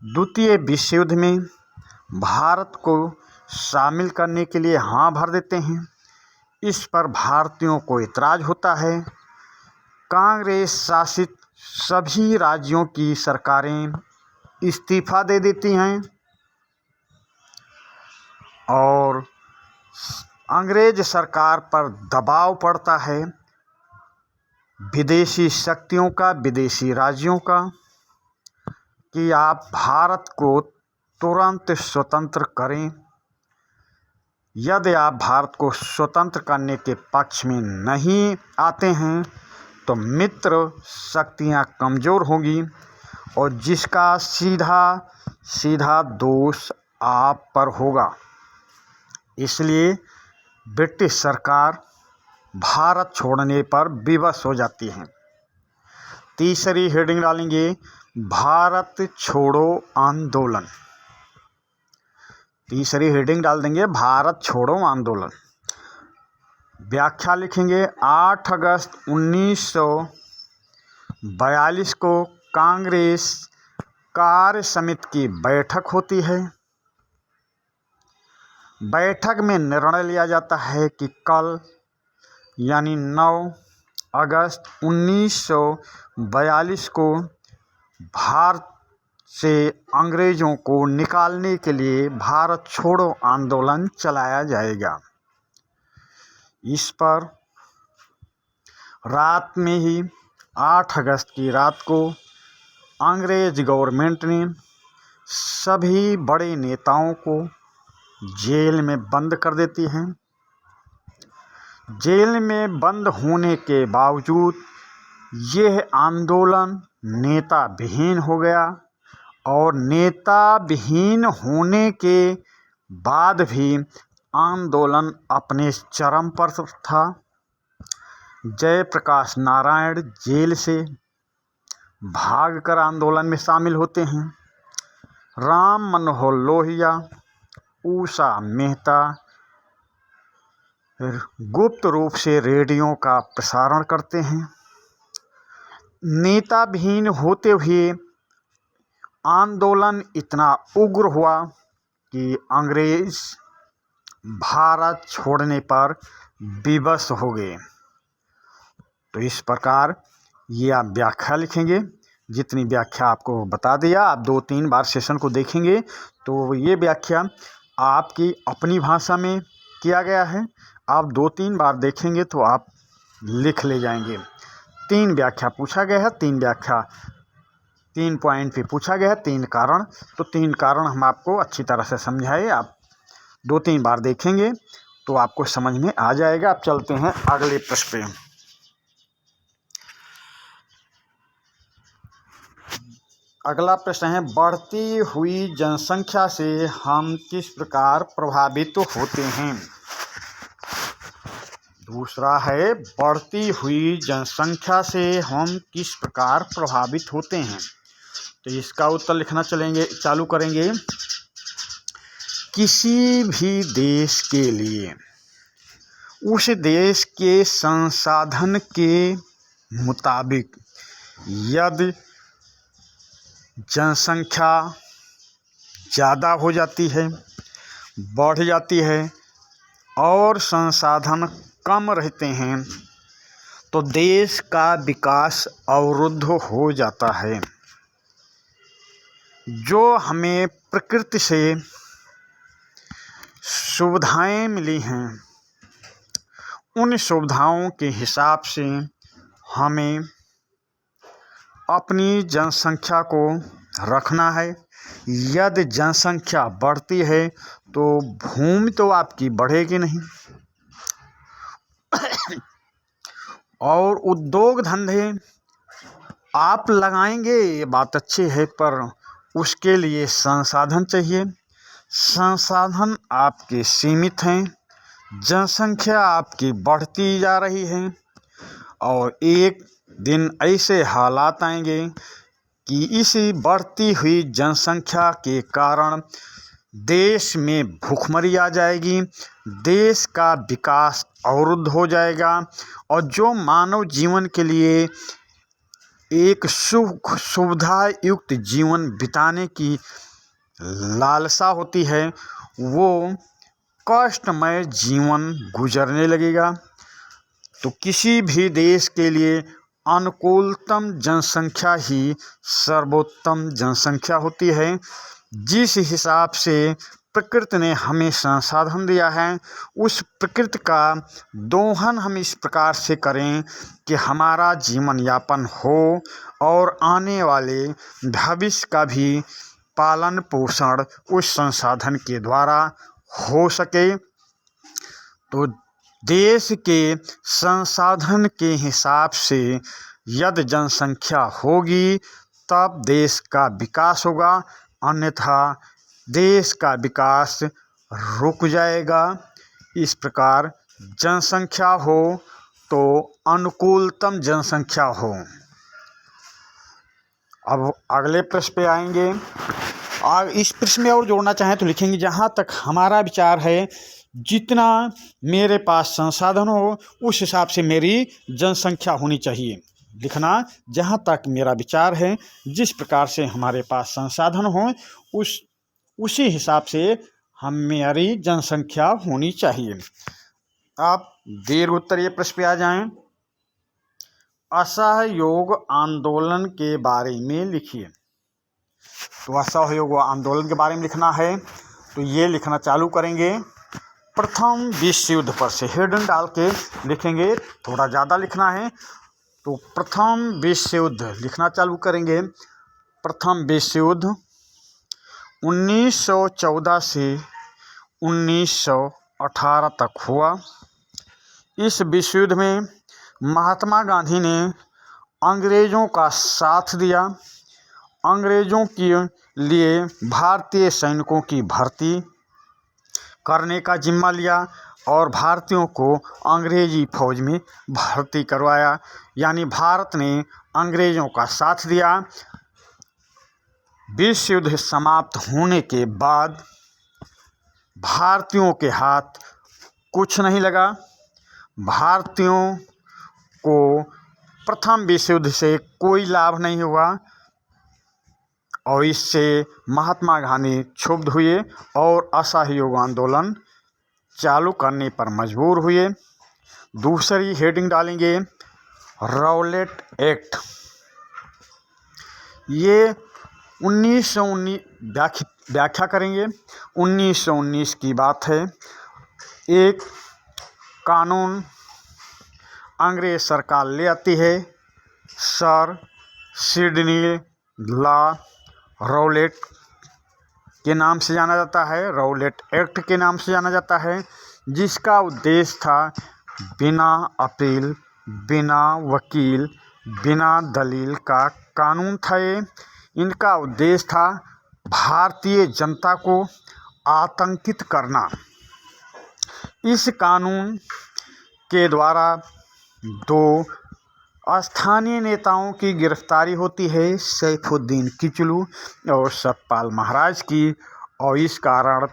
द्वितीय विश्व युद्ध में भारत को शामिल करने के लिए हाँ भर देते हैं। इस पर भारतीयों को इतराज़ होता है। कांग्रेस शासित सभी राज्यों की सरकारें इस्तीफा दे देती हैं और अंग्रेज सरकार पर दबाव पड़ता है विदेशी शक्तियों का, विदेशी राज्यों का, कि आप भारत को तुरंत स्वतंत्र करें। यदि आप भारत को स्वतंत्र करने के पक्ष में नहीं आते हैं तो मित्र शक्तियां कमज़ोर होंगी और जिसका सीधा सीधा दोष आप पर होगा। इसलिए ब्रिटिश सरकार भारत छोड़ने पर विवश हो जाती है। तीसरी हेडिंग डालेंगे, भारत छोड़ो आंदोलन। तीसरी हेडिंग डाल देंगे, भारत छोड़ो आंदोलन। व्याख्या लिखेंगे, 8 अगस्त 1942 को कांग्रेस कार्य समिति की बैठक होती है। बैठक में निर्णय लिया जाता है कि कल यानी 9 अगस्त 1942 को भारत से अंग्रेज़ों को निकालने के लिए भारत छोड़ो आंदोलन चलाया जाएगा। इस पर रात में ही 8 अगस्त की रात को अंग्रेज गवर्नमेंट ने सभी बड़े नेताओं को जेल में बंद कर देती हैं। जेल में बंद होने के बावजूद यह आंदोलन नेता विहीन हो गया और नेता विहीन होने के बाद भी आंदोलन अपने चरम पर था। जयप्रकाश नारायण जेल से भागकर आंदोलन में शामिल होते हैं। राम मनोहर लोहिया, उषा मेहता गुप्त रूप से रेडियो का प्रसारण करते हैं। नेता विहीन होते हुए आंदोलन इतना उग्र हुआ कि अंग्रेज भारत छोड़ने पर विवश हो गए। तो इस प्रकार ये आप व्याख्या लिखेंगे। जितनी व्याख्या आपको बता दिया, आप 2-3 बार सेशन को देखेंगे तो ये व्याख्या आपकी अपनी भाषा में किया गया है। आप 2-3 बार देखेंगे तो आप लिख ले जाएंगे। 3 व्याख्या पूछा गया है, 3 व्याख्या 3 पॉइंट पे पूछा गया है, 3 कारण। तो 3 कारण हम आपको अच्छी तरह से समझाए। आप 2-3 बार देखेंगे तो आपको समझ में आ जाएगा। अब चलते हैं अगले प्रश्न पे। अगला प्रश्न है, बढ़ती हुई जनसंख्या से हम किस प्रकार प्रभावित होते हैं। दूसरा है, बढ़ती हुई जनसंख्या से हम किस प्रकार प्रभावित होते हैं। तो इसका उत्तर लिखना चालू करेंगे। किसी भी देश के लिए उस देश के संसाधन के मुताबिक यदि जनसंख्या ज़्यादा हो जाती है, बढ़ जाती है और संसाधन कम रहते हैं तो देश का विकास अवरुद्ध हो जाता है। जो हमें प्रकृति से सुविधाएं मिली हैं, उन सुविधाओं के हिसाब से हमें अपनी जनसंख्या को रखना है। यदि जनसंख्या बढ़ती है तो भूमि तो आपकी बढ़ेगी नहीं और उद्योग धंधे आप लगाएंगे, ये बात अच्छी है, पर उसके लिए संसाधन चाहिए। संसाधन आपके सीमित हैं, जनसंख्या आपकी बढ़ती जा रही है और एक दिन ऐसे हालात आएंगे कि इसी बढ़ती हुई जनसंख्या के कारण देश में भूखमरी आ जाएगी, देश का विकास अवरुद्ध हो जाएगा और जो मानव जीवन के लिए एक सुविधा युक्त जीवन बिताने की लालसा होती है, वो कष्टमय जीवन गुजरने लगेगा। तो किसी भी देश के लिए अनुकूलतम जनसंख्या ही सर्वोत्तम जनसंख्या होती है। जिस हिसाब से प्रकृति ने हमें संसाधन दिया है, उस प्रकृति का दोहन हम इस प्रकार से करें कि हमारा जीवन यापन हो और आने वाले भविष्य का भी पालन पोषण उस संसाधन के द्वारा हो सके। तो देश के संसाधन के हिसाब से यदि जनसंख्या होगी तब देश का विकास होगा, अन्यथा देश का विकास रुक जाएगा। इस प्रकार जनसंख्या हो तो अनुकूलतम जनसंख्या हो। अब अगले प्रश्न पे आएंगे। और इस प्रश्न में और जोड़ना चाहें तो लिखेंगे, जहाँ तक हमारा विचार है जितना मेरे पास संसाधन हो उस हिसाब से मेरी जनसंख्या होनी चाहिए। लिखना, जहाँ तक मेरा विचार है जिस प्रकार से हमारे पास संसाधन हो उसी हिसाब से हमारी जनसंख्या होनी चाहिए। आप दीर्घ उत्तरीय प्रश्न पे आ जाएं। असहयोग आंदोलन के बारे में लिखिए। तो असहयोग आंदोलन के बारे में लिखना है तो ये लिखना चालू करेंगे। प्रथम विश्व युद्ध पर से हेडिंग डाल के लिखेंगे, थोड़ा ज़्यादा लिखना है तो प्रथम विश्व युद्ध लिखना चालू करेंगे। प्रथम विश्व युद्ध 1914 से 1918 तक हुआ। इस विश्व युद्ध में महात्मा गांधी ने अंग्रेज़ों का साथ दिया, अंग्रेज़ों के लिए भारतीय सैनिकों की भर्ती करने का जिम्मा लिया और भारतीयों को अंग्रेजी फौज में भर्ती करवाया। यानी भारत ने अंग्रेज़ों का साथ दिया। विश्व युद्ध समाप्त होने के बाद भारतीयों के हाथ कुछ नहीं लगा। भारतीयों को प्रथम विश्व युद्ध से कोई लाभ नहीं हुआ और इससे महात्मा गांधी क्षुब्ध हुए और असहयोग आंदोलन चालू करने पर मजबूर हुए। दूसरी हेडिंग डालेंगे, राउलेट एक्ट। ये 1919 व्याख्या करेंगे। 1919 की बात है। एक कानून अंग्रेज सरकार ले आती है, सर सिडनी लॉ राउलेट के नाम से जाना जाता है, राउलेट एक्ट के नाम से जाना जाता है। जिसका उद्देश्य था बिना अपील, बिना वकील, बिना दलील का कानून था ये। इनका उद्देश्य था भारतीय जनता को आतंकित करना। इस कानून के द्वारा 2 स्थानीय नेताओं की गिरफ्तारी होती है, सैफुद्दीन किचलू और सतपाल महाराज की, और इस कारण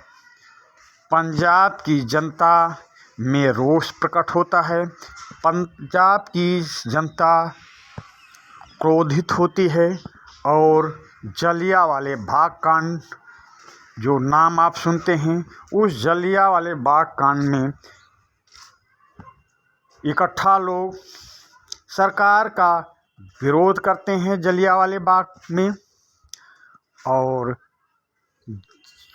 पंजाब की जनता में रोष प्रकट होता है। पंजाब की जनता क्रोधित होती है और जलियांवाले बाग कांड, जो नाम आप सुनते हैं, उस जलियांवाले बाग कांड में इकट्ठा लोग सरकार का विरोध करते हैं जलियांवाले बाग में, और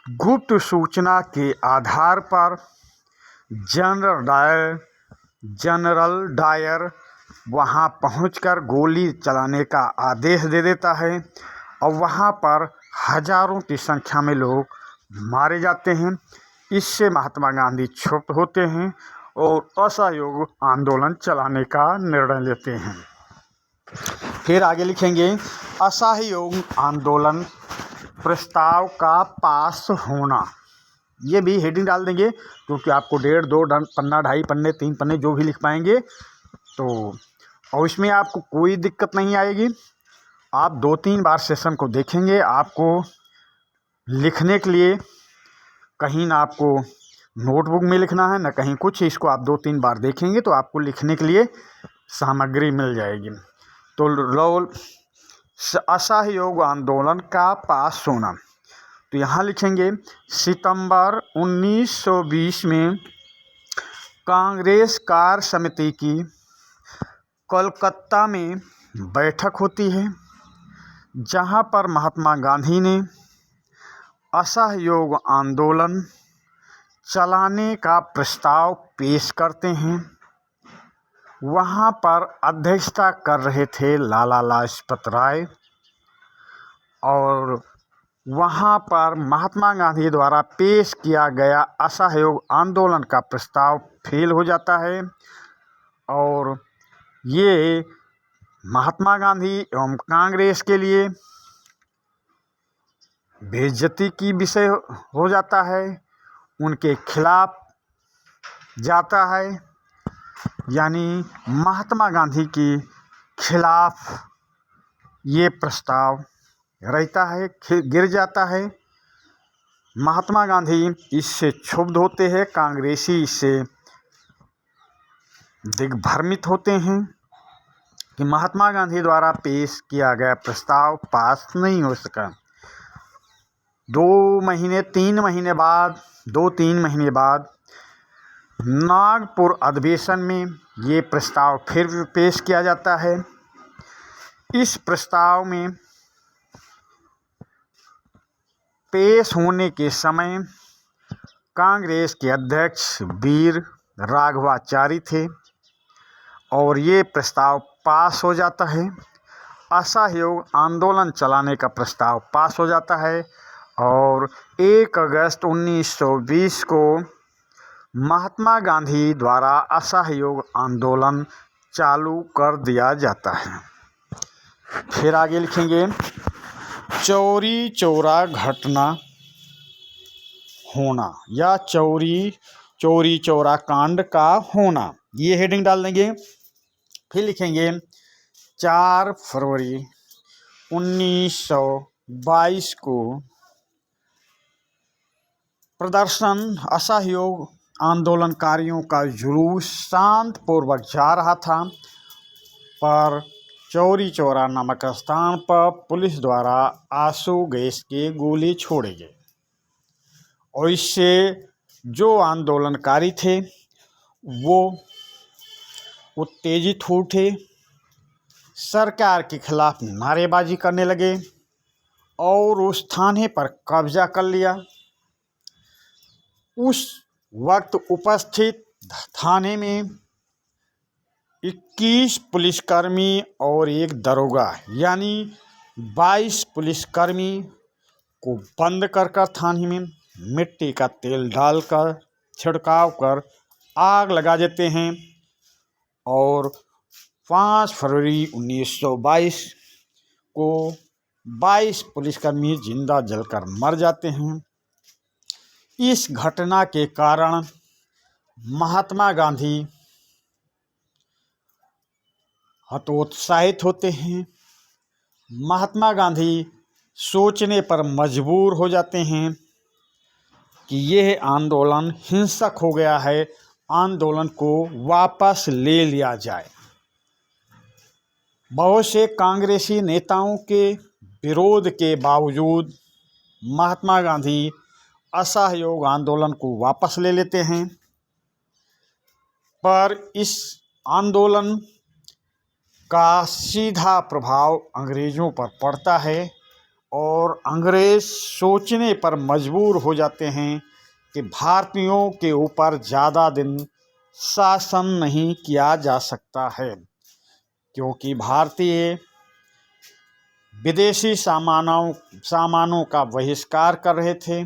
गुप्त सूचना के आधार पर जनरल डायर वहां पहुंचकर गोली चलाने का आदेश दे देता है, और वहां पर हजारों की संख्या में लोग मारे जाते हैं। इससे महात्मा गांधी क्षुब्ध होते हैं और असहयोग आंदोलन चलाने का निर्णय लेते हैं। फिर आगे लिखेंगे, असहयोग आंदोलन प्रस्ताव का पास होना। ये भी हेडिंग डाल देंगे, क्योंकि आपको 1.5, 2 पन्ना, 2.5 पन्ने, 3 पन्ने जो भी लिख पाएंगे तो, और इसमें आपको कोई दिक्कत नहीं आएगी। आप 2-3 बार सेशन को देखेंगे। आपको लिखने के लिए कहीं ना आपको नोटबुक में लिखना है, ना कहीं कुछ। इसको आप 2-3 बार देखेंगे तो आपको लिखने के लिए सामग्री मिल जाएगी। तो असहयोग आंदोलन का पास होना, तो यहाँ लिखेंगे, सितंबर 1920 में कांग्रेस कार्य समिति की कोलकाता में बैठक होती है, जहाँ पर महात्मा गांधी ने असहयोग आंदोलन चलाने का प्रस्ताव पेश करते हैं। वहाँ पर अध्यक्षता कर रहे थे लाला लाजपत राय, और वहाँ पर महात्मा गांधी द्वारा पेश किया गया असहयोग आंदोलन का प्रस्ताव फेल हो जाता है, और ये महात्मा गांधी एवं कांग्रेस के लिए बेइज्जती की विषय हो जाता है, उनके खिलाफ जाता है, यानी महात्मा गांधी के खिलाफ ये प्रस्ताव रहता है, गिर जाता है। महात्मा गांधी इससे क्षुब्ध होते हैं, कांग्रेसी इससे दिग्भ्रमित होते हैं कि महात्मा गांधी द्वारा पेश किया गया प्रस्ताव पास नहीं हो सका। 2-3 महीने बाद नागपुर अधिवेशन में ये प्रस्ताव फिर पेश किया जाता है। इस प्रस्ताव में पेश होने के समय कांग्रेस के अध्यक्ष वीर राघवाचारी थे, और ये प्रस्ताव पास हो जाता है। असहयोग आंदोलन चलाने का प्रस्ताव पास हो जाता है, और 1 अगस्त 1920 को महात्मा गांधी द्वारा असहयोग आंदोलन चालू कर दिया जाता है। फिर आगे लिखेंगे, चौरी चौरा घटना होना या चौरी चौरा कांड का होना, ये हेडिंग डाल देंगे। फिर लिखेंगे, 4 फरवरी 1922 को प्रदर्शन असहयोग आंदोलनकारियों का जुलूस शांतिपूर्वक जा रहा था, पर चौरी चौरा नामक स्थान पर पुलिस द्वारा आंसू गैस के गोले छोड़े गए, और इससे जो आंदोलनकारी थे वो उत्तेजित हो उठे, सरकार के खिलाफ नारेबाजी करने लगे और उस थाने पर कब्जा कर लिया। उस वक्त उपस्थित थाने में 21 पुलिसकर्मी और एक दरोगा, यानी 22 पुलिसकर्मी को बंद कर थाने में मिट्टी का तेल डालकर छिड़काव कर आग लगा देते हैं और 5 फरवरी 1922 को 22 पुलिसकर्मी जिंदा जलकर मर जाते हैं। इस घटना के कारण महात्मा गांधी हतोत्साहित होते हैं। महात्मा गांधी सोचने पर मजबूर हो जाते हैं कि यह आंदोलन हिंसक हो गया है, आंदोलन को वापस ले लिया जाए। बहुत से कांग्रेसी नेताओं के विरोध के बावजूद महात्मा गांधी असहयोग आंदोलन को वापस ले लेते हैं, पर इस आंदोलन का सीधा प्रभाव अंग्रेज़ों पर पड़ता है और अंग्रेज़ सोचने पर मजबूर हो जाते हैं कि भारतीयों के ऊपर ज़्यादा दिन शासन नहीं किया जा सकता है, क्योंकि भारतीय विदेशी सामानों का बहिष्कार कर रहे थे।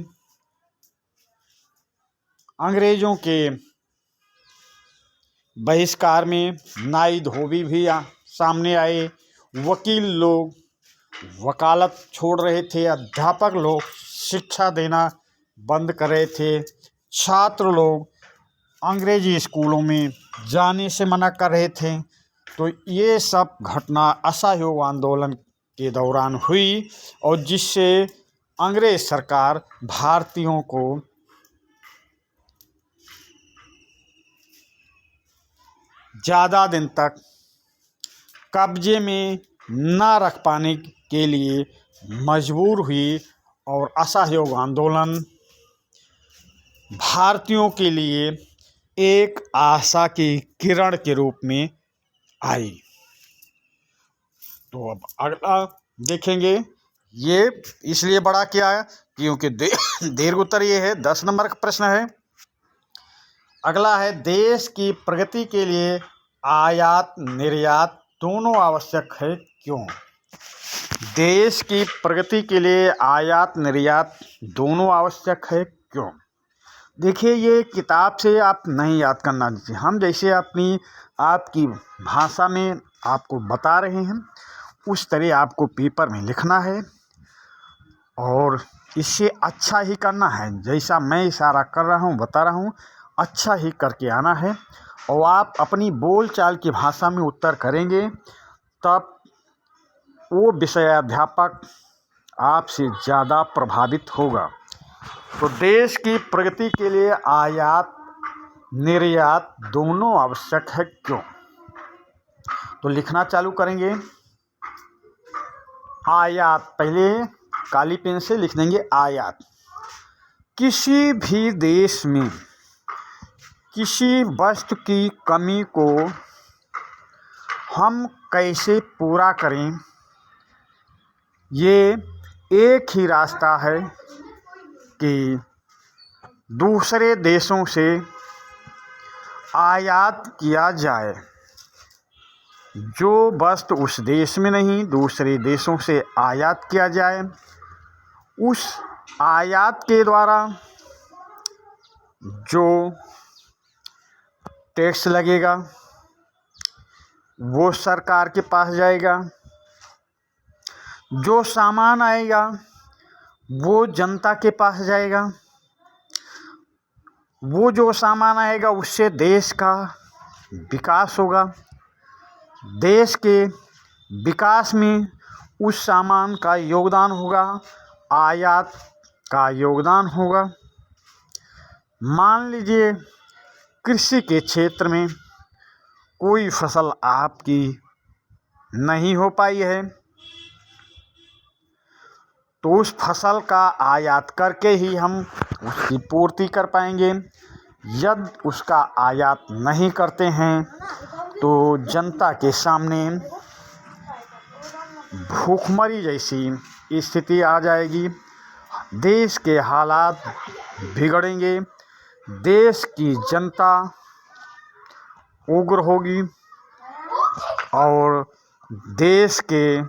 अंग्रेज़ों के बहिष्कार में नाई धोबी भी सामने आए, वकील लोग वकालत छोड़ रहे थे, अध्यापक लोग शिक्षा देना बंद कर रहे थे, छात्र लोग अंग्रेजी स्कूलों में जाने से मना कर रहे थे। तो ये सब घटना असहयोग आंदोलन के दौरान हुई और जिससे अंग्रेज सरकार भारतीयों को ज़्यादा दिन तक कब्जे में न रख पाने के लिए मजबूर हुई और असहयोग आंदोलन भारतीयों के लिए एक आशा की किरण के रूप में आई। तो अब अगला देखेंगे, ये इसलिए बड़ा क्या है क्योंकि दीर्घ उत्तर ये है, 10 नंबर का प्रश्न है। अगला है, देश की प्रगति के लिए आयात निर्यात दोनों आवश्यक है, क्यों? देश की प्रगति के लिए आयात निर्यात दोनों आवश्यक है, क्यों? देखिए, ये किताब से आप नहीं याद करना चाहिए, हम जैसे आपकी भाषा में आपको बता रहे हैं उस तरह आपको पेपर में लिखना है और इससे अच्छा ही करना है। जैसा मैं इशारा कर रहा हूँ, बता रहा हूँ, अच्छा ही करके आना है और आप अपनी बोलचाल की भाषा में उत्तर करेंगे तब वो विषयाध्यापक आपसे ज़्यादा प्रभावित होगा। तो देश की प्रगति के लिए आयात निर्यात दोनों आवश्यक है, क्यों? तो लिखना चालू करेंगे। आयात, पहले काली पेन से लिख देंगे आयात। किसी भी देश में किसी वस्तु की कमी को हम कैसे पूरा करें, ये एक ही रास्ता है कि दूसरे देशों से आयात किया जाए। जो वस्तु उस देश में नहीं, दूसरे देशों से आयात किया जाए। उस आयात के द्वारा जो टैक्स लगेगा वो सरकार के पास जाएगा, जो सामान आएगा वो जनता के पास जाएगा, वो जो सामान आएगा उससे देश का विकास होगा, देश के विकास में उस सामान का योगदान होगा, आयात का योगदान होगा। मान लीजिए कृषि के क्षेत्र में कोई फसल आपकी नहीं हो पाई है, तो उस फसल का आयात करके ही हम उसकी पूर्ति कर पाएंगे। यदि उसका आयात नहीं करते हैं तो जनता के सामने भूखमरी जैसी स्थिति आ जाएगी, देश के हालात बिगड़ेंगे, देश की जनता उग्र होगी और देश के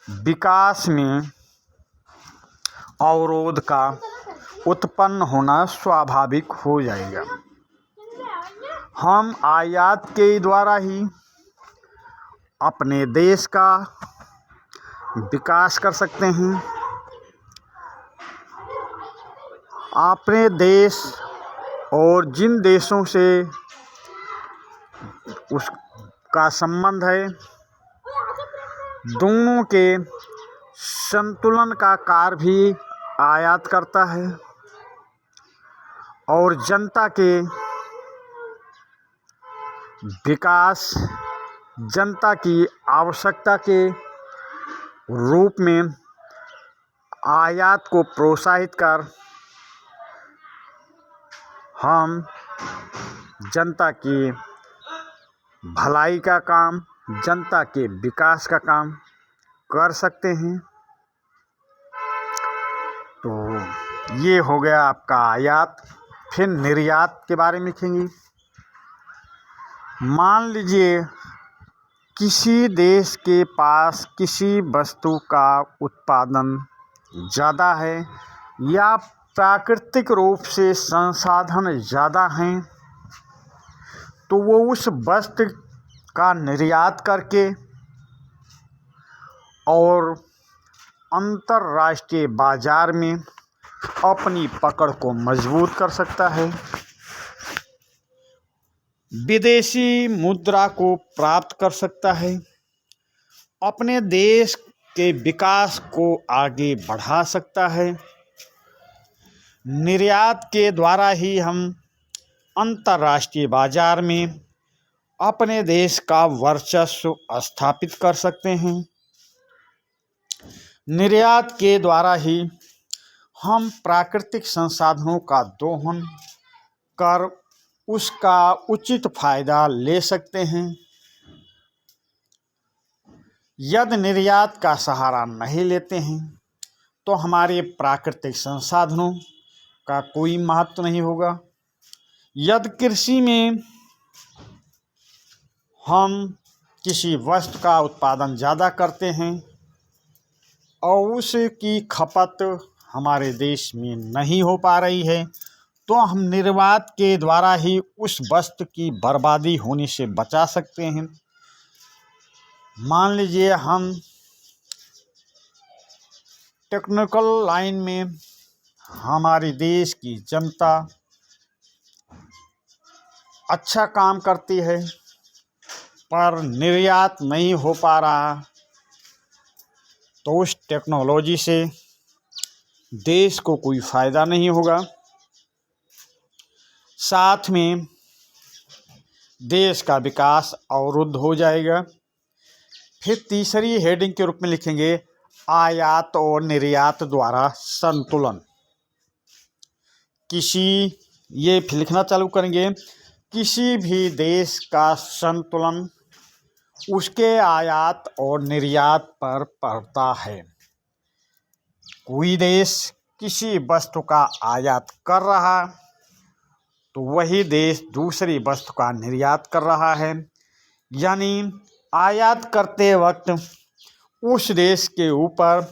विकास में अवरोध का उत्पन्न होना स्वाभाविक हो जाएगा। हम आयात के द्वारा ही अपने देश का विकास कर सकते हैं। अपने देश और जिन देशों से उसका संबंध है, दोनों के संतुलन का कार्य भी आयात करता है और जनता के विकास, जनता की आवश्यकता के रूप में आयात को प्रोत्साहित कर हम जनता की भलाई का काम, जनता के विकास का काम कर सकते हैं। तो ये हो गया आपका आयात। फिर निर्यात के बारे में लिखेंगे। मान लीजिए किसी देश के पास किसी वस्तु का उत्पादन ज़्यादा है या प्राकृतिक रूप से संसाधन ज़्यादा हैं, तो वो उस वस्तु का निर्यात करके और अंतर्राष्ट्रीय बाजार में अपनी पकड़ को मजबूत कर सकता है, विदेशी मुद्रा को प्राप्त कर सकता है, अपने देश के विकास को आगे बढ़ा सकता है। निर्यात के द्वारा ही हम अंतर्राष्ट्रीय बाजार में अपने देश का वर्चस्व स्थापित कर सकते हैं। निर्यात के द्वारा ही हम प्राकृतिक संसाधनों का दोहन कर उसका उचित फायदा ले सकते हैं। यदि निर्यात का सहारा नहीं लेते हैं तो हमारे प्राकृतिक संसाधनों का कोई महत्व नहीं होगा। यदि कृषि में हम किसी वस्तु का उत्पादन ज़्यादा करते हैं और उसकी खपत हमारे देश में नहीं हो पा रही है, तो हम निर्यात के द्वारा ही उस वस्तु की बर्बादी होने से बचा सकते हैं। मान लीजिए हम टेक्निकल लाइन में हमारे देश की जनता अच्छा काम करती है पर निर्यात नहीं हो पा रहा, तो उस टेक्नोलॉजी से देश को कोई फ़ायदा नहीं होगा। साथ में देश का विकास अवरुद्ध हो जाएगा। फिर तीसरी हेडिंग के रूप में लिखेंगे आयात और निर्यात द्वारा संतुलन। ये फिर लिखना चालू करेंगे, किसी भी देश का संतुलन उसके आयात और निर्यात पर पड़ता है। कोई देश किसी वस्तु का आयात कर रहा तो वही देश दूसरी वस्तु का निर्यात कर रहा है, यानी आयात करते वक्त उस देश के ऊपर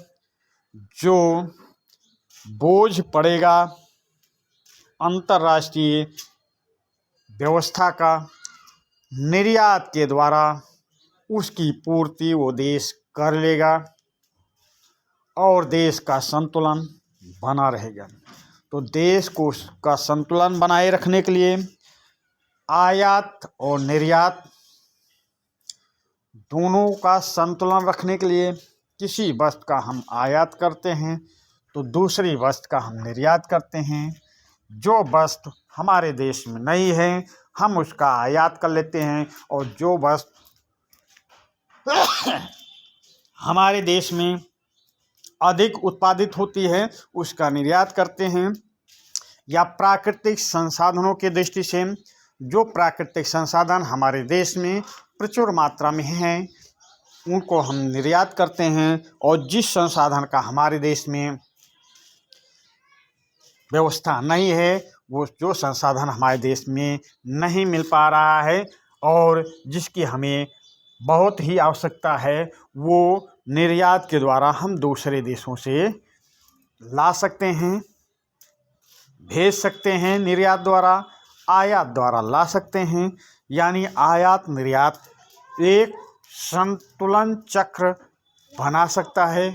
जो बोझ पड़ेगा अंतर्राष्ट्रीय व्यवस्था का, निर्यात के द्वारा उसकी पूर्ति वो देश कर लेगा और देश का संतुलन बना रहेगा। तो देश को का संतुलन बनाए रखने के लिए आयात और निर्यात दोनों का संतुलन रखने के लिए किसी वस्तु का हम आयात करते हैं तो दूसरी वस्तु का हम निर्यात करते हैं। जो वस्तु हमारे देश में नहीं है हम उसका आयात कर लेते हैं और जो वस्तु हमारे देश में अधिक उत्पादित होती है उसका निर्यात करते हैं। या प्राकृतिक संसाधनों की दृष्टि से जो प्राकृतिक संसाधन हमारे देश में प्रचुर मात्रा में हैं उनको हम निर्यात करते हैं और जिस संसाधन का हमारे देश में व्यवस्था नहीं है, वो जो संसाधन हमारे देश में नहीं मिल पा रहा है और जिसकी हमें बहुत ही आवश्यकता है, वो निर्यात के द्वारा हम दूसरे देशों से ला सकते हैं। भेज सकते हैं निर्यात द्वारा, आयात द्वारा ला सकते हैं। यानी आयात निर्यात एक संतुलन चक्र बना सकता है।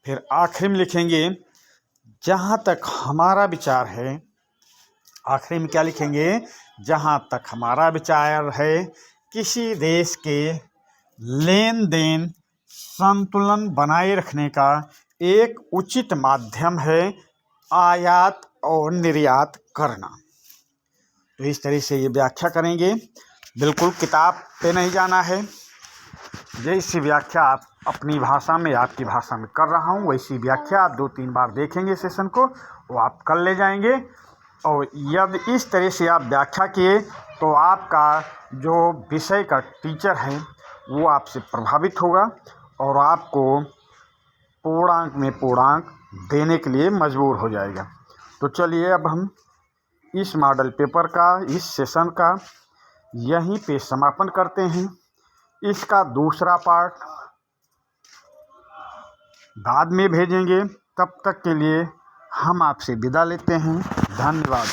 फिर आखिरी में लिखेंगे, जहाँ तक हमारा विचार है, आखिरी में क्या लिखेंगे, जहाँ तक हमारा विचार है, किसी देश के लेन देन संतुलन बनाए रखने का एक उचित माध्यम है आयात और निर्यात करना। तो इस तरह से ये व्याख्या करेंगे। बिल्कुल किताब पे नहीं जाना है। जैसी व्याख्या आप अपनी भाषा में, आपकी भाषा में कर रहा हूँ, वैसी व्याख्या आप 2-3 बार देखेंगे सेशन को, वो आप कर ले जाएंगे। और यदि इस तरह से आप व्याख्या किए तो आपका जो विषय का टीचर है वो आपसे प्रभावित होगा और आपको पूर्णांक में पूर्णांक देने के लिए मजबूर हो जाएगा। तो चलिए अब हम इस मॉडल पेपर का, इस सेशन का यहीं पे समापन करते हैं। इसका दूसरा पार्ट बाद में भेजेंगे। तब तक के लिए हम आपसे विदा लेते हैं। धन्यवाद।